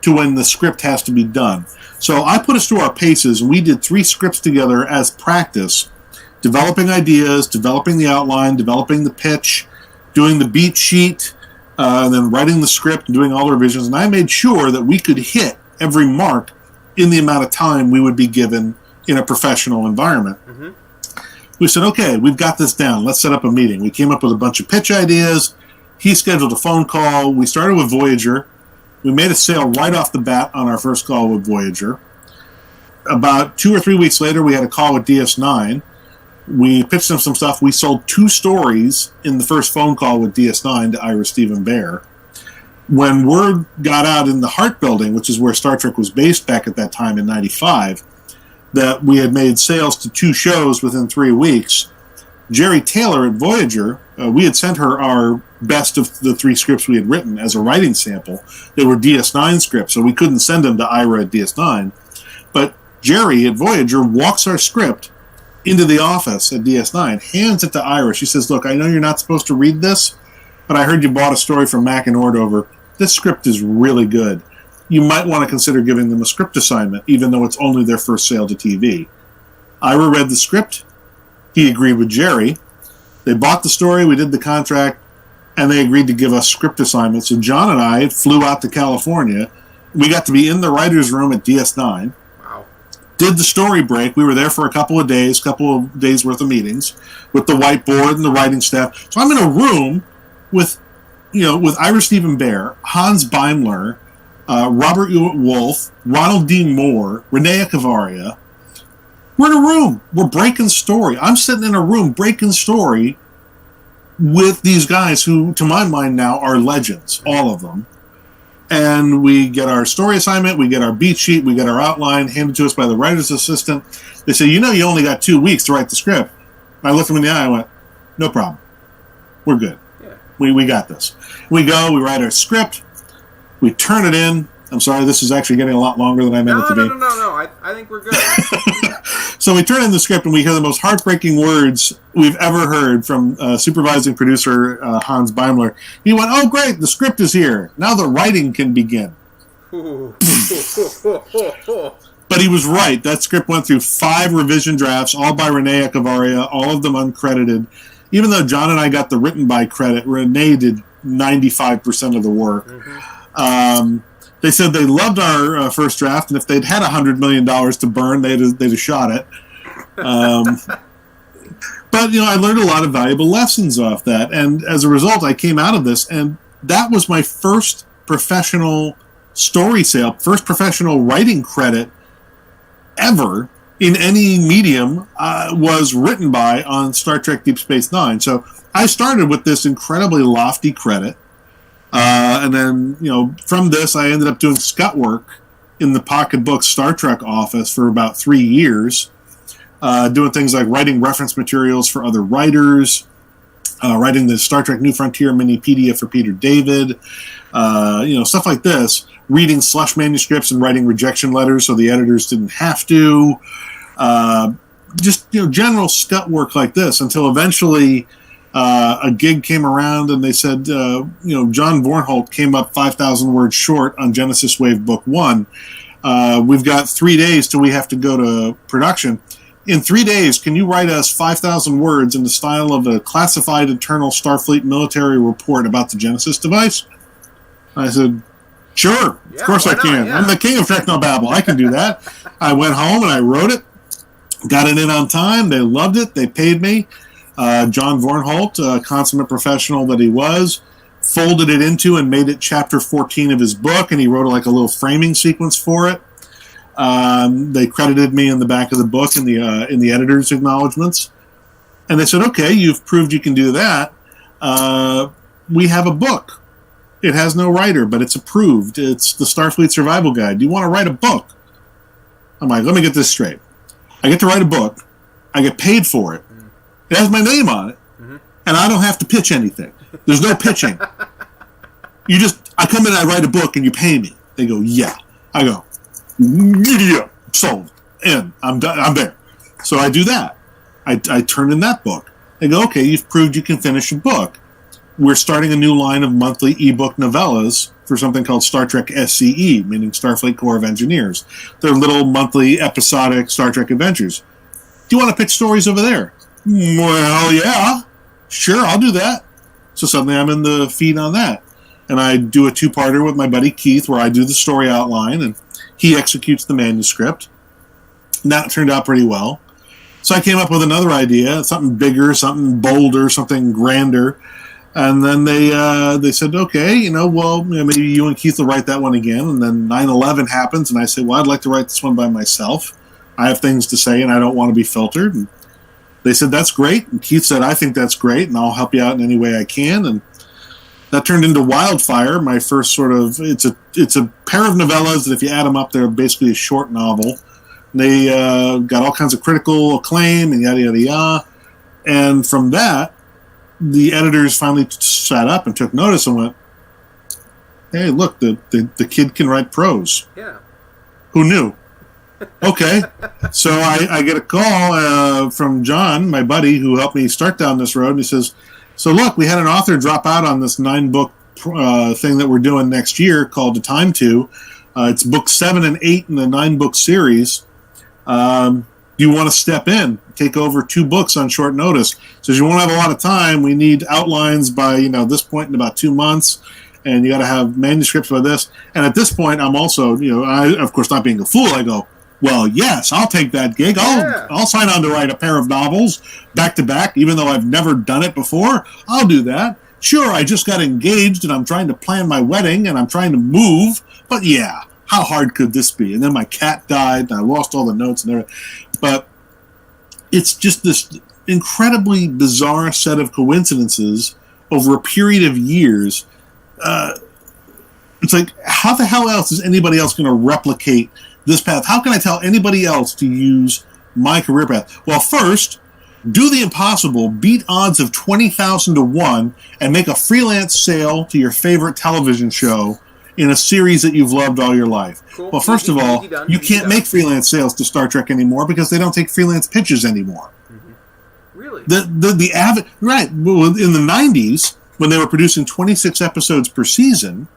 to when the script has to be done. So I put us through our paces, and we did 3 scripts together as practice, developing ideas, developing the outline, developing the pitch, doing the beat sheet, and then writing the script and doing all the revisions. And I made sure that we could hit every mark in the amount of time we would be given in a professional environment. Mm-hmm. We said, okay, we've got this down. Let's set up a meeting. We came up with a bunch of pitch ideas. He scheduled a phone call. We started with Voyager. We made a sale right off the bat on our first call with Voyager. About 2 or 3 weeks later, we had a call with DS9. We pitched them some stuff. We sold 2 stories in the first phone call with DS9 to Ira Stephen Bear. When word got out in the Hart Building, which is where Star Trek was based back at that time in 95, that we had made sales to 2 shows within 3 weeks, Jerry Taylor at Voyager, we had sent her our best of the 3 scripts we had written as a writing sample. They were DS9 scripts, so we couldn't send them to Ira at DS9. But Jerry at Voyager walks our script into the office at DS9, hands it to Ira. She says, look, I know you're not supposed to read this, but I heard you bought a story from Mack and Ordover. This script is really good. You might want to consider giving them a script assignment, even though it's only their first sale to TV. Ira read the script. He agreed with Jerry. They bought the story, we did the contract, and they agreed to give us script assignments. So John and I flew out to California. We got to be in the writer's room at DS9. Wow. Did the story break. We were there for a couple of days worth of meetings with the whiteboard and the writing staff. So I'm in a room with Ira Stephen Bear, Hans Beimler, Robert Hewitt Wolf, Ronald D. Moore, Renee Cavaria. We're in a room. We're breaking story. I'm sitting in a room breaking story with these guys who, to my mind now, are legends, all of them. And we get our story assignment, we get our beat sheet, we get our outline handed to us by the writer's assistant. They say, you only got 2 weeks to write the script. And I looked them in the eye and went, no problem. We're good. Yeah. We got this. We go, we write our script, we turn it in. I'm sorry, this is actually getting a lot longer than I meant it to be. No. I think we're good. So we turn in the script and we hear the most heartbreaking words we've ever heard from supervising producer Hans Beimler. He went, oh, great, the script is here. Now the writing can begin. But he was right. That script went through 5 revision drafts, all by Renee Cavaria, all of them uncredited. Even though John and I got the written by credit, Renee did 95% of the work. Mm-hmm. They said they loved our first draft, and if they'd had $100 million to burn, they'd have shot it. But, I learned a lot of valuable lessons off that. And as a result, I came out of this, and that was my first professional story sale, first professional writing credit ever in any medium was written by on Star Trek Deep Space Nine. So I started with this incredibly lofty credit. And then, from this, I ended up doing scut work in the Pocketbook Star Trek office for about 3 years, doing things like writing reference materials for other writers, writing the Star Trek New Frontier Minipedia for Peter David, stuff like this, reading slush manuscripts and writing rejection letters so the editors didn't have to, general scut work like this until eventually a gig came around and they said, John Vornholt came up 5,000 words short on Genesis Wave Book 1. We've got 3 days till we have to go to production. In 3 days, can you write us 5,000 words in the style of a classified internal Starfleet military report about the Genesis device? I said, sure, of course I can. Yeah. I'm the king of technobabble. I can do that. I went home and I wrote it, got it in on time. They loved it. They paid me. John Vornholt, a consummate professional that he was, folded it into and made it chapter 14 of his book, and he wrote like a little framing sequence for it. They credited me in the back of the book in the editor's acknowledgments. And they said, okay, you've proved you can do that. We have a book. It has no writer, but it's approved. It's the Starfleet Survival Guide. Do you want to write a book? I'm like, let me get this straight. I get to write a book. I get paid for it. It has my name on it, and I don't have to pitch anything. There's no pitching. I come in, I write a book, and you pay me. They go, yeah. I go, yeah, sold. In. I'm done. I'm there. So I do that. I turn in that book. They go, okay, you've proved you can finish a book. We're starting a new line of monthly ebook novellas for something called Star Trek SCE, meaning Starfleet Corps of Engineers. They're little monthly episodic Star Trek adventures. Do you want to pitch stories over there? Well, yeah, sure, I'll do that. So suddenly I'm in the feed on that. And I do a 2-parter with my buddy Keith where I do the story outline and he executes the manuscript. And that turned out pretty well. So I came up with another idea, something bigger, something bolder, something grander. And then they said, okay, maybe you and Keith will write that one again. And then 9/11 happens and I say, well, I'd like to write this one by myself. I have things to say and I don't want to be filtered. And they said, that's great. And Keith said, I think that's great, and I'll help you out in any way I can. And that turned into Wildfire, my first sort of, it's a pair of novellas that if you add them up, they're basically a short novel. They got all kinds of critical acclaim and yada, yada, yada. And from that, the editors finally sat up and took notice and went, hey, look, the kid can write prose. Yeah. Who knew? Okay. So I get a call from John, my buddy, who helped me start down this road. And he says, so look, we had an author drop out on this 9-book thing that we're doing next year called The Time To. It's book 7 and 8 in the 9-book series. Do you want to step in, take over 2 books on short notice? Says you won't have a lot of time. We need outlines by this point in about 2 months, and you got to have manuscripts by this. And at this point, I'm also I, of course, not being a fool. I go, well, yes, I'll take that gig. I'll sign on to write a pair of novels back to back, even though I've never done it before. I'll do that. Sure, I just got engaged and I'm trying to plan my wedding and I'm trying to move, but yeah, how hard could this be? And then my cat died and I lost all the notes and everything. But it's just this incredibly bizarre set of coincidences over a period of years. It's like, how the hell else is anybody else going to replicate this path? How can I tell anybody else to use my career path? Well, first, do the impossible, beat odds of 20,000 to 1, and make a freelance sale to your favorite television show in a series that you've loved all your life. Cool. Well, first of all, you can't make freelance sales to Star Trek anymore because they don't take freelance pitches anymore. Mm-hmm. Really? Right. Well, in the 90s, when they were producing 26 episodes per season,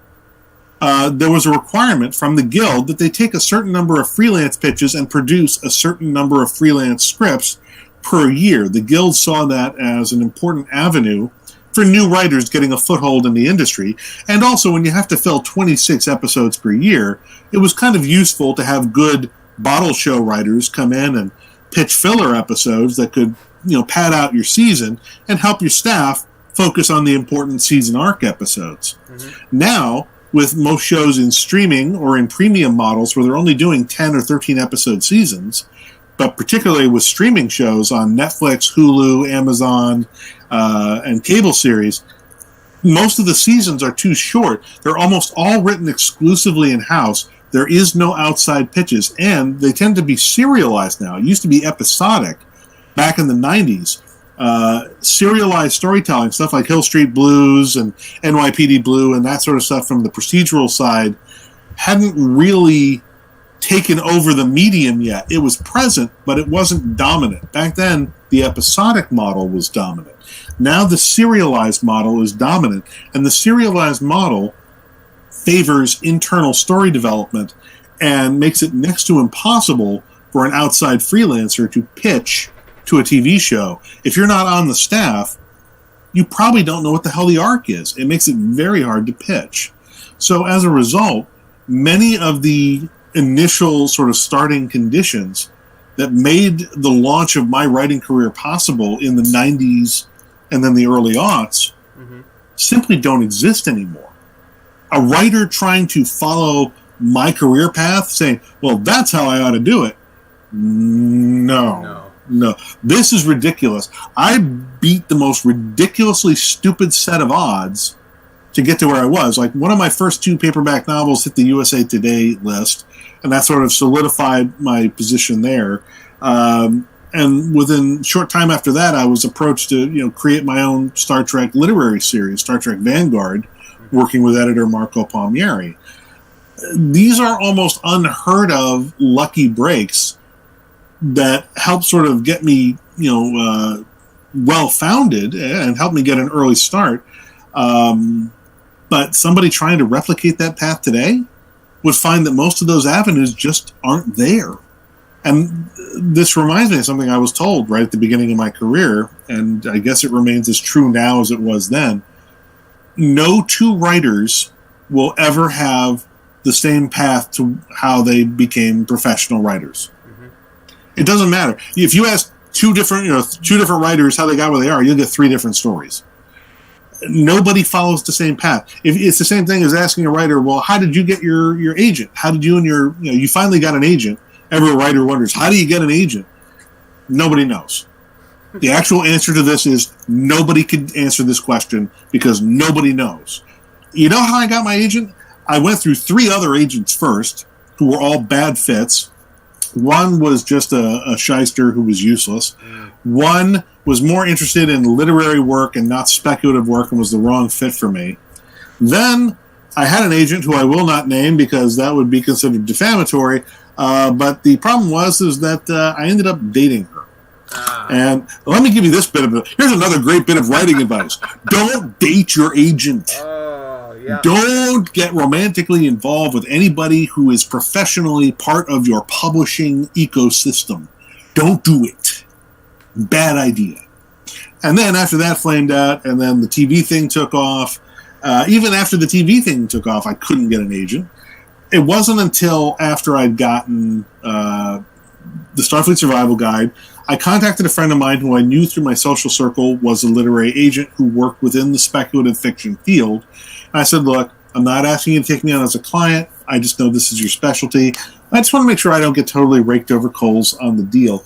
there was a requirement from the Guild that they take a certain number of freelance pitches and produce a certain number of freelance scripts per year. The Guild saw that as an important avenue for new writers getting a foothold in the industry. And also, when you have to fill 26 episodes per year, it was kind of useful to have good bottle show writers come in and pitch filler episodes that could, pad out your season and help your staff focus on the important season arc episodes. Mm-hmm. Now, with most shows in streaming or in premium models where they're only doing 10 or 13 episode seasons, but particularly with streaming shows on Netflix, Hulu, Amazon, and cable series, most of the seasons are too short. They're almost all written exclusively in-house. There is no outside pitches, and they tend to be serialized now. It used to be episodic back in the 90s. Serialized storytelling, stuff like Hill Street Blues and NYPD Blue and that sort of stuff from the procedural side hadn't really taken over the medium yet. It was present, but it wasn't dominant. Back then, the episodic model was dominant. Now the serialized model is dominant, and the serialized model favors internal story development and makes it next to impossible for an outside freelancer to pitch to a TV show. If you're not on the staff, you probably don't know what the hell the arc is. It makes it very hard to pitch. So as a result, many of the initial sort of starting conditions that made the launch of my writing career possible in the 90s and then the early aughts simply don't exist anymore. A writer trying to follow my career path saying, well, that's how I ought to do it. No. This is ridiculous. I beat the most ridiculously stupid set of odds to get to where I was. Like, one of my first 2 paperback novels hit the USA Today list, and that sort of solidified my position there. And within a short time after that, I was approached to create my own Star Trek literary series, Star Trek Vanguard, working with editor Marco Palmieri. These are almost unheard of lucky breaks that help sort of get me, well-founded and help me get an early start. But somebody trying to replicate that path today would find that most of those avenues just aren't there. And this reminds me of something I was told right at the beginning of my career, and I guess it remains as true now as it was then. No 2 writers will ever have the same path to how they became professional writers. Mm-hmm. It doesn't matter. If you ask 2 different writers how they got where they are, you'll get 3 different stories. Nobody follows the same path. If it's the same thing as asking a writer, well, how did you get your agent? How did you and you finally got an agent? Every writer wonders, how do you get an agent? Nobody knows. The actual answer to this is nobody can answer this question because nobody knows. You know how I got my agent? I went through 3 other agents first, who were all bad fits. One was just a shyster who was useless. One was more interested in literary work and not speculative work and was the wrong fit for me. Then I had an agent who I will not name because that would be considered defamatory, But the problem is that I ended up dating her. Ah. And let me give you this here's another great bit of writing advice. Don't date your agent. Oh, yeah. Don't get romantically involved with anybody who is professionally part of your publishing ecosystem. Don't do it. Bad idea. And then after that flamed out, and then the TV thing took off. Even after the TV thing took off, I couldn't get an agent. It wasn't until after I'd gotten the Starfleet Survival Guide, I contacted a friend of mine who I knew through my social circle was a literary agent who worked within the speculative fiction field. And I said, look, I'm not asking you to take me on as a client. I just know this is your specialty. I just want to make sure I don't get totally raked over coals on the deal.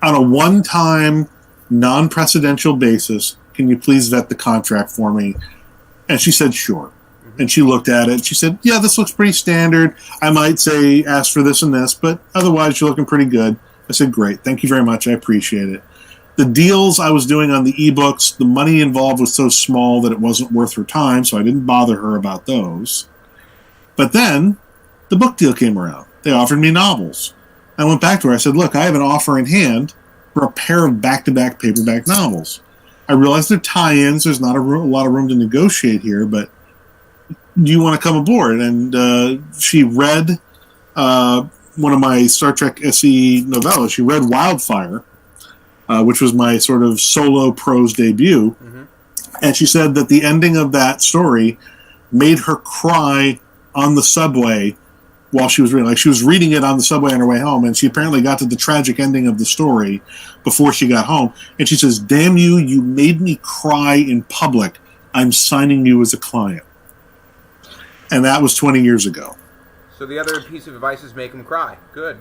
On a one-time, non-precedential basis, can you please vet the contract for me? And she said, sure. And she looked at it and she said, yeah, this looks pretty standard. I might say ask for this and this, but otherwise you're looking pretty good. I said, great. Thank you very much. I appreciate it. The deals I was doing on the ebooks, the money involved was so small that it wasn't worth her time, so I didn't bother her about those. But then the book deal came around. They offered me novels. I went back to her. I said, look, I have an offer in hand for a pair of back-to-back paperback novels. I realize they're tie-ins. There's not a lot of room to negotiate here, but do you want to come aboard? And she read one of my Star Trek SE novellas. She read Wildfire, which was my sort of solo prose debut. Mm-hmm. And she said that the ending of that story made her cry on the subway while she was reading. Like, she was reading it on the subway on her way home, and she apparently got to the tragic ending of the story before she got home. And she says, damn you, you made me cry in public. I'm signing you as a client. And that was 20 years ago. So the other piece of advice is make them cry. Good.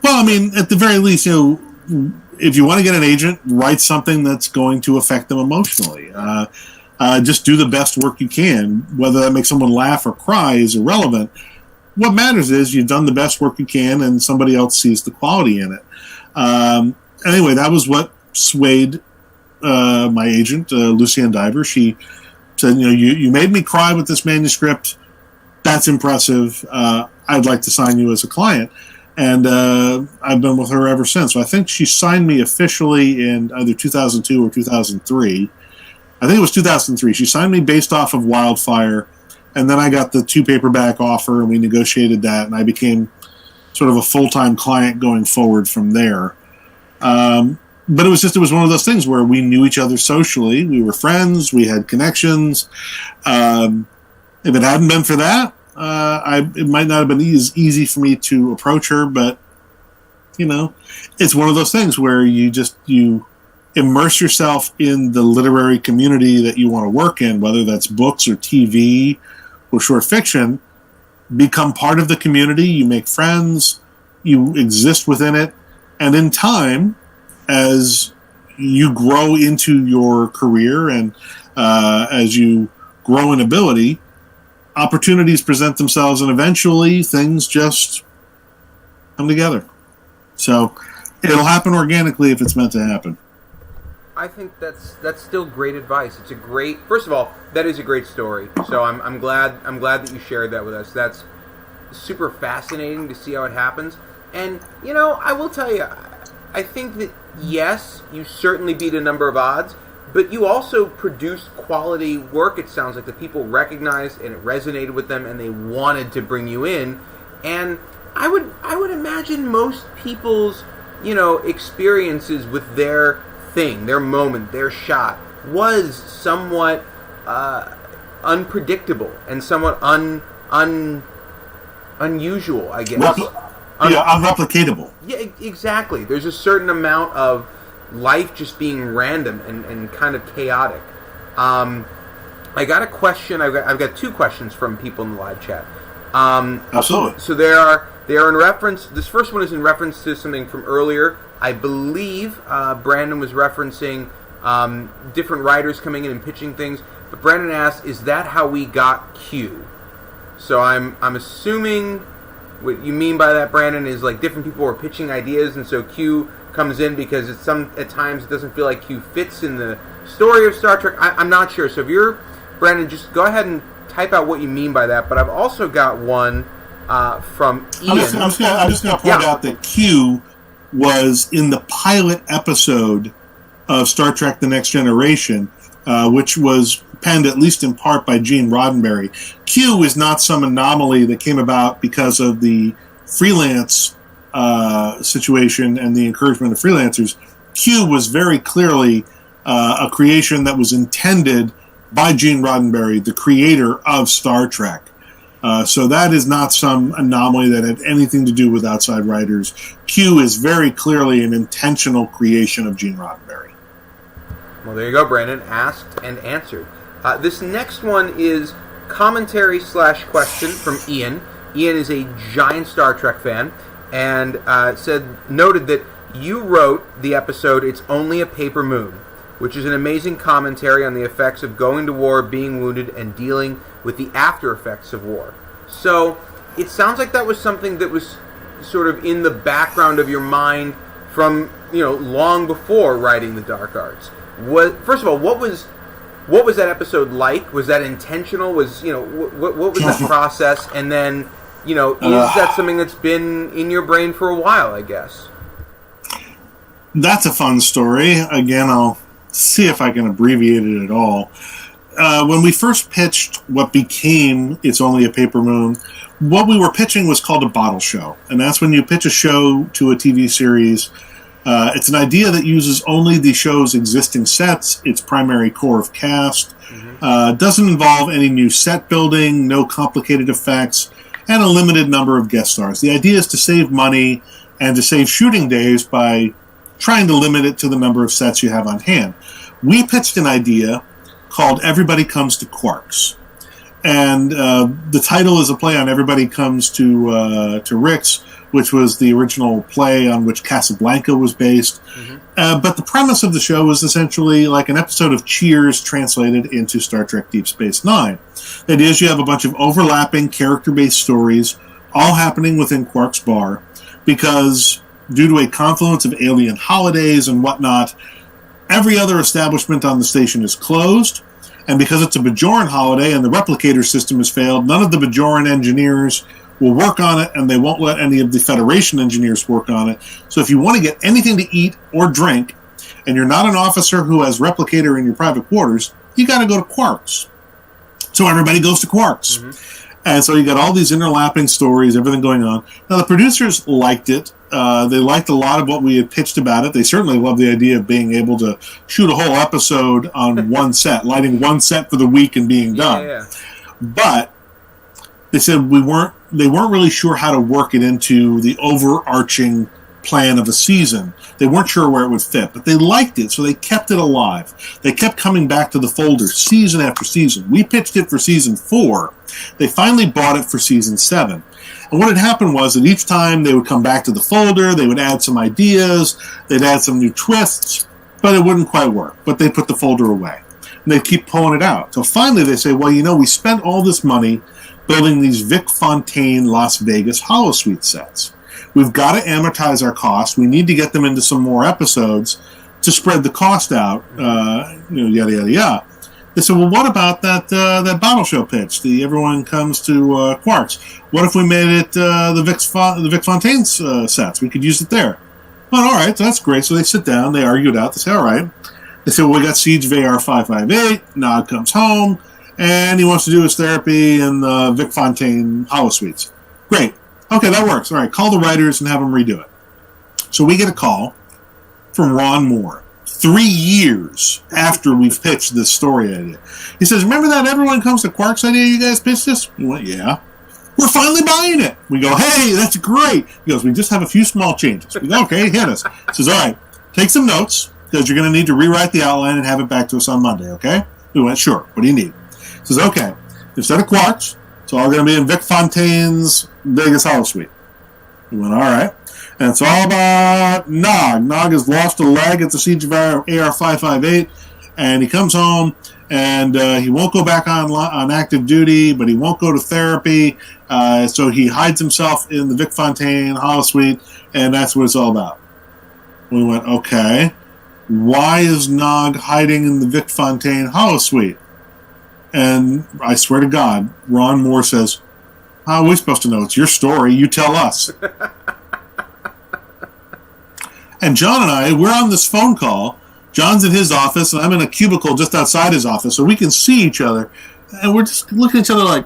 Well, I mean, at the very least, if you want to get an agent, write something that's going to affect them emotionally. Just do the best work you can. Whether that makes someone laugh or cry is irrelevant. What matters is you've done the best work you can and somebody else sees the quality in it. Anyway, that was what swayed my agent, Lucienne Diver. She said, you made me cry with this manuscript. That's impressive. I'd like to sign you as a client. And I've been with her ever since. So I think she signed me officially in either 2002 or 2003. I think it was 2003. She signed me based off of Wildfire. And then I got the 2 paperback offer, and we negotiated that, and I became sort of a full-time client going forward from there. But it was one of those things where we knew each other socially. We were friends. We had connections. If it hadn't been for that, it might not have been as easy for me to approach her. But, it's one of those things where you immerse yourself in the literary community that you want to work in, whether that's books or TV or short fiction. Become part of the community. You make friends. You exist within it. And in time, as you grow into your career and as you grow in ability, opportunities present themselves, and eventually things just come together. So it'll happen organically if it's meant to happen. I think that's still great advice. It's first of all, that is a great story. So I'm glad that you shared that with us. That's super fascinating to see how it happens. And I will tell you, I think that yes, you certainly beat a number of odds, but you also produced quality work. It sounds like the people recognized and it resonated with them, and they wanted to bring you in. And I would imagine most people's experiences with their thing, their moment, their shot was somewhat unpredictable and somewhat unusual, I guess. Unreplicatable. Yeah, exactly. There's a certain amount of life just being random and kind of chaotic. I got a question. I've got 2 questions from people in the live chat. Absolutely. So they are in reference. This first one is in reference to something from earlier. I believe Brandon was referencing different writers coming in and pitching things. But Brandon asked, "Is that how we got Q?" So I'm assuming what you mean by that, Brandon, is like different people are pitching ideas, and so Q comes in because at times it doesn't feel like Q fits in the story of Star Trek. I'm not sure. So if you're Brandon, just go ahead and type out what you mean by that. But I've also got one from Ian. I'm just going to point out that Q was in the pilot episode of Star Trek The Next Generation, which was penned at least in part by Gene Roddenberry. Q is not some anomaly that came about because of the freelance situation and the encouragement of freelancers. Q was very clearly a creation that was intended by Gene Roddenberry, the creator of Star Trek. So that is not some anomaly that had anything to do with outside writers. Q is very clearly an intentional creation of Gene Roddenberry. Well, there you go, Brandon. Asked and answered. This next one is commentary/question from Ian. Ian is a giant Star Trek fan and noted that you wrote the episode "It's Only a Paper Moon," which is an amazing commentary on the effects of going to war, being wounded, and dealing with the after effects of war. So it sounds like that was something that was sort of in the background of your mind from long before writing the Dark Arts. First of all, what was that episode like? Was that intentional? What was that process? And then is that something that's been in your brain for a while? I guess that's a fun story. Again, I'll see if I can abbreviate it at all. When we first pitched what became It's Only a Paper Moon, what we were pitching was called a bottle show. And that's when you pitch a show to a TV series. It's an idea that uses only the show's existing sets, its primary core of cast, doesn't involve any new set building, no complicated effects, and a limited number of guest stars. The idea is to save money and to save shooting days by trying to limit it to the number of sets you have on hand. We pitched an idea called Everybody Comes to Quarks. And the title is a play on Everybody Comes to Rick's, which was the original play on which Casablanca was based. But the premise of the show was essentially like an episode of Cheers translated into Star Trek Deep Space Nine. The idea is you have a bunch of overlapping character-based stories all happening within Quark's bar because due to a confluence of alien holidays and whatnot, every other establishment on the station is closed, and because it's a Bajoran holiday and the replicator system has failed, none of the Bajoran engineers will work on it, and they won't let any of the Federation engineers work on it. So if you want to get anything to eat or drink, and you're not an officer who has replicator in your private quarters, you got to go to Quarks. So everybody goes to Quarks. And so you got all these interlapping stories, everything going on. Now, the producers liked it. They liked a lot of what we had pitched about it. They certainly loved the idea of being able to shoot a whole episode on one set, lighting one set for the week and being done. Yeah. But they said they weren't really sure how to work it into the overarching plan of a season. They weren't sure where it would fit, but they liked it, so they kept it alive. They kept coming back to the folder season after season. We pitched it for season 4. They finally bought it for season 7. And what had happened was that each time they would come back to the folder, they would add some ideas, they'd add some new twists, but it wouldn't quite work. But they'd put the folder away. And they'd keep pulling it out. So finally they say, well, we spent all this money building these Vic Fontaine Las Vegas holosuite sets. We've got to amortize our costs. We need to get them into some more episodes to spread the cost out, yada, yada, yada. They said, well, what about that bottle show pitch? Everyone comes to Quarks. What if we made it the Vic Fontaine sets? We could use it there. Well, all right, so that's great. So they sit down, they argue it out. They say, all right. They say, well, we got Siege of AR-558. Nog comes home, and he wants to do his therapy in the Vic Fontaine holosuites. Great. Okay, that works. All right, call the writers and have them redo it. So we get a call from Ron Moore 3 years after we've pitched this story idea. He says, remember that Everyone Comes to Quarks idea you guys pitched us? We went, yeah. We're finally buying it. We go, hey, that's great. He goes, we just have a few small changes. We go, okay, hit us. He says, all right, take some notes because you're going to need to rewrite the outline and have it back to us on Monday, okay? We went, sure. What do you need? He says, okay, instead of Quarks, it's all going to be in Vic Fontaine's Vegas holosuite. We went, all right. And it's all about Nog. Nog has lost a leg at the Siege of AR-558, and he comes home, and he won't go back on active duty, but he won't go to therapy, so he hides himself in the Vic Fontaine holosuite, and that's what it's all about. We went, okay, why is Nog hiding in the Vic Fontaine holosuite? And I swear to God, Ron Moore says, How are we supposed to know? It's your story. You tell us. And John and I, we're on this phone call. John's in his office, and I'm in a cubicle just outside his office, so we can see each other. And we're just looking at each other like,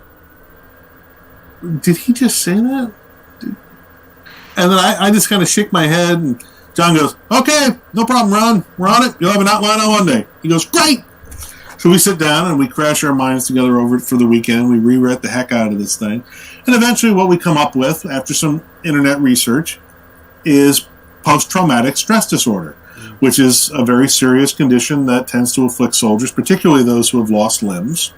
did he just say that? And then I just kind of shake my head, and John goes, okay, no problem, Ron. We're on it. You'll have an outline on Monday. He goes, great. So we sit down, and we crash our minds together over it for the weekend. We rewrite the heck out of this thing. And eventually what we come up with, after some internet research, is post-traumatic stress disorder, which is a very serious condition that tends to afflict soldiers, particularly those who have lost limbs.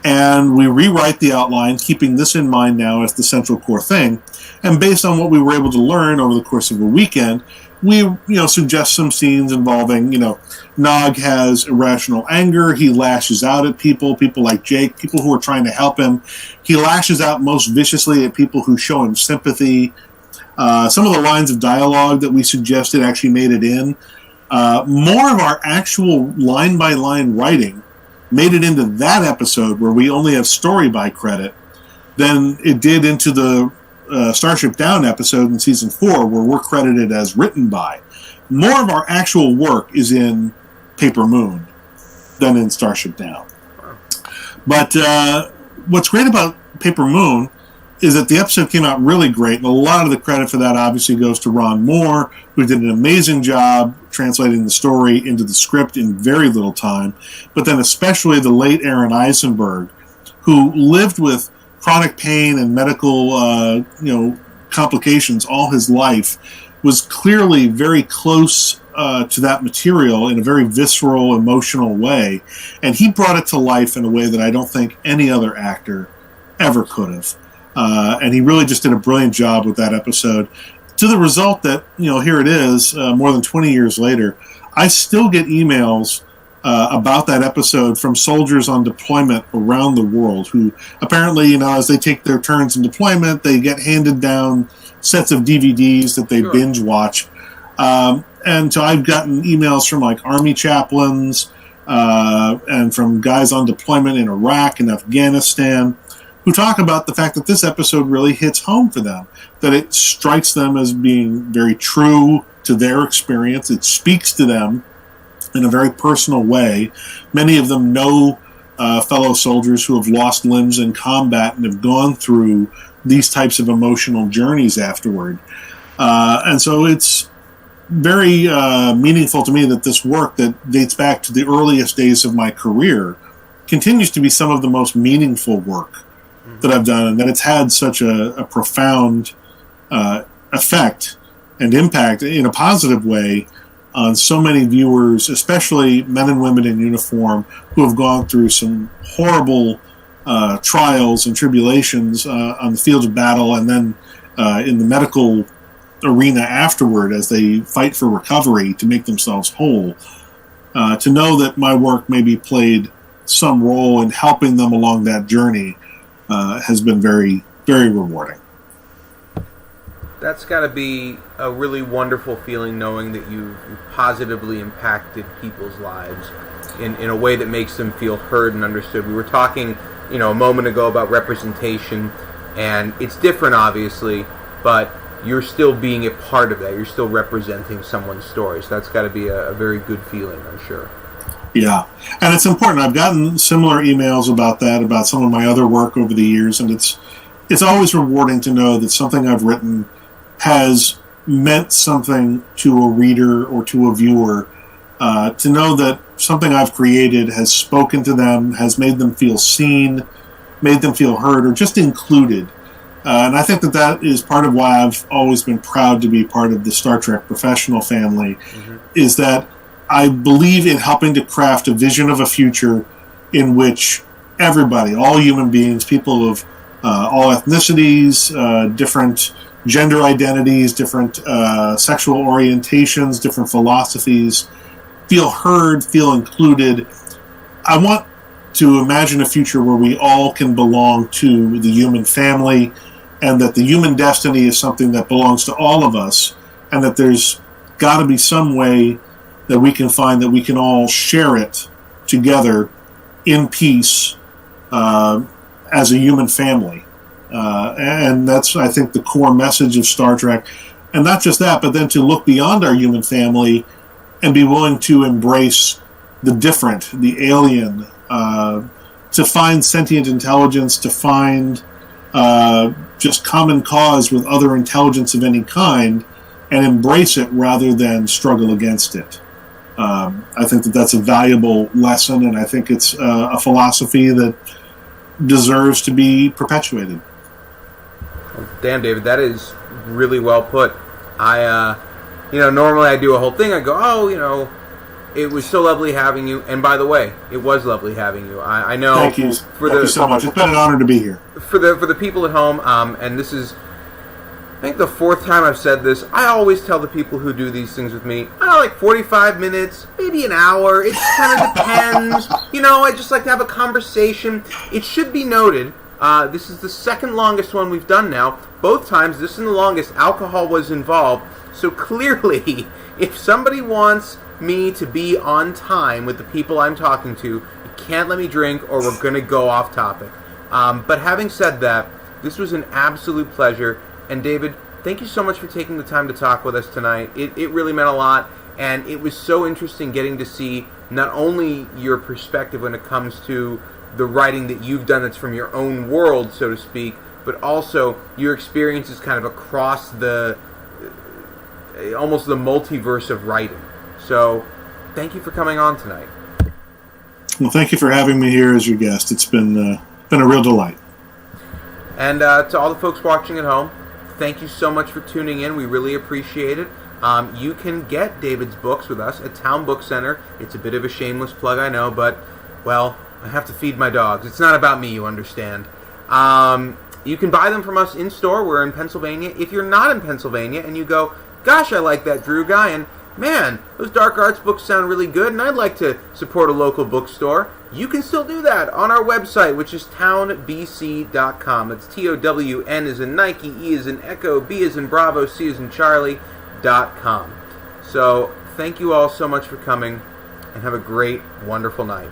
And we rewrite the outline, keeping this in mind now as the central core thing. And based on what we were able to learn over the course of a weekend, we suggest some scenes involving, Nog has irrational anger. He lashes out at people like Jake, people who are trying to help him. He lashes out most viciously at people who show him sympathy. Some of the lines of dialogue that we suggested actually made it in. More of our actual line-by-line writing made it into that episode where we only have story by credit than it did into the Starship Down episode in Season 4 where we're credited as written by. More of our actual work is in Paper Moon than in Starship Down. But what's great about Paper Moon is that the episode came out really great, and a lot of the credit for that obviously goes to Ron Moore, who did an amazing job translating the story into the script in very little time, but then especially the late Aaron Eisenberg, who lived with chronic pain and medical complications all his life, was clearly very close to that material in a very visceral, emotional way, and he brought it to life in a way that I don't think any other actor ever could have. And he really just did a brilliant job with that episode, to the result that, here it is, more than 20 years later, I still get emails about that episode from soldiers on deployment around the world who apparently, as they take their turns in deployment, they get handed down sets of DVDs that they binge watch. And so I've gotten emails from like Army chaplains and from guys on deployment in Iraq and Afghanistan who talk about the fact that this episode really hits home for them, that it strikes them as being very true to their experience. It speaks to them in a very personal way. Many of them know fellow soldiers who have lost limbs in combat and have gone through these types of emotional journeys afterward. And so it's very meaningful to me that this work that dates back to the earliest days of my career continues to be some of the most meaningful work that I've done, and that it's had such a profound effect and impact in a positive way on so many viewers, especially men and women in uniform who have gone through some horrible trials and tribulations on the field of battle and then in the medical arena afterward as they fight for recovery to make themselves whole. To know that my work maybe played some role in helping them along that journey has been very, very rewarding. That's got to be a really wonderful feeling, knowing that you've positively impacted people's lives in a way that makes them feel heard and understood. We were talking, a moment ago about representation, and it's different, obviously, but you're still being a part of that. You're still representing someone's story. So that's got to be a very good feeling, I'm sure. Yeah, and it's important. I've gotten similar emails about that, about some of my other work over the years, and it's always rewarding to know that something I've written has meant something to a reader or to a viewer, to know that something I've created has spoken to them, has made them feel seen, made them feel heard, or just included. And I think that is part of why I've always been proud to be part of the Star Trek professional family, is that I believe in helping to craft a vision of a future in which everybody, all human beings, people of all ethnicities, different gender identities, different sexual orientations, different philosophies, feel heard, feel included. I want to imagine a future where we all can belong to the human family, and that the human destiny is something that belongs to all of us, and that there's got to be some way that we can find that we can all share it together in peace as a human family. And that's, I think, the core message of Star Trek. And not just that, but then to look beyond our human family and be willing to embrace the different, the alien, to find sentient intelligence, to find just common cause with other intelligence of any kind, and embrace it rather than struggle against it. I think that that's a valuable lesson, and I think it's a philosophy that deserves to be perpetuated. Damn, David, that is really well put. Normally I do a whole thing. I go, it was so lovely having you. And by the way, it was lovely having you. I know. Thank you. Thank you so much. It's been an honor to be here. For the people at home, and this is, I think, the fourth time I've said this. I always tell the people who do these things with me, like 45 minutes, maybe an hour. It kind of depends. I just like to have a conversation. It should be noted, this is the second longest one we've done now. Both times, this is the longest, alcohol was involved. So clearly, if somebody wants me to be on time with the people I'm talking to, you can't let me drink or we're going to go off topic. But having said that, this was an absolute pleasure. And David, thank you so much for taking the time to talk with us tonight. It really meant a lot. And it was so interesting getting to see not only your perspective when it comes to the writing that you've done that's from your own world, so to speak, but also your experiences kind of across almost the multiverse of writing. So, thank you for coming on tonight. Well, thank you for having me here as your guest. It's been a real delight. And to all the folks watching at home, thank you so much for tuning in. We really appreciate it. You can get David's books with us at Town Book Center. It's a bit of a shameless plug, I know, but, well, I have to feed my dogs. It's not about me, you understand. You can buy them from us in store. We're in Pennsylvania. If you're not in Pennsylvania and you go, gosh, I like that Drew guy, and man, those dark arts books sound really good, and I'd like to support a local bookstore, you can still do that on our website, which is townbc.com. That's TOWN as in Nike, E as in Echo, B as in Bravo, C as in Charlie.com. So, thank you all so much for coming, and have a great, wonderful night.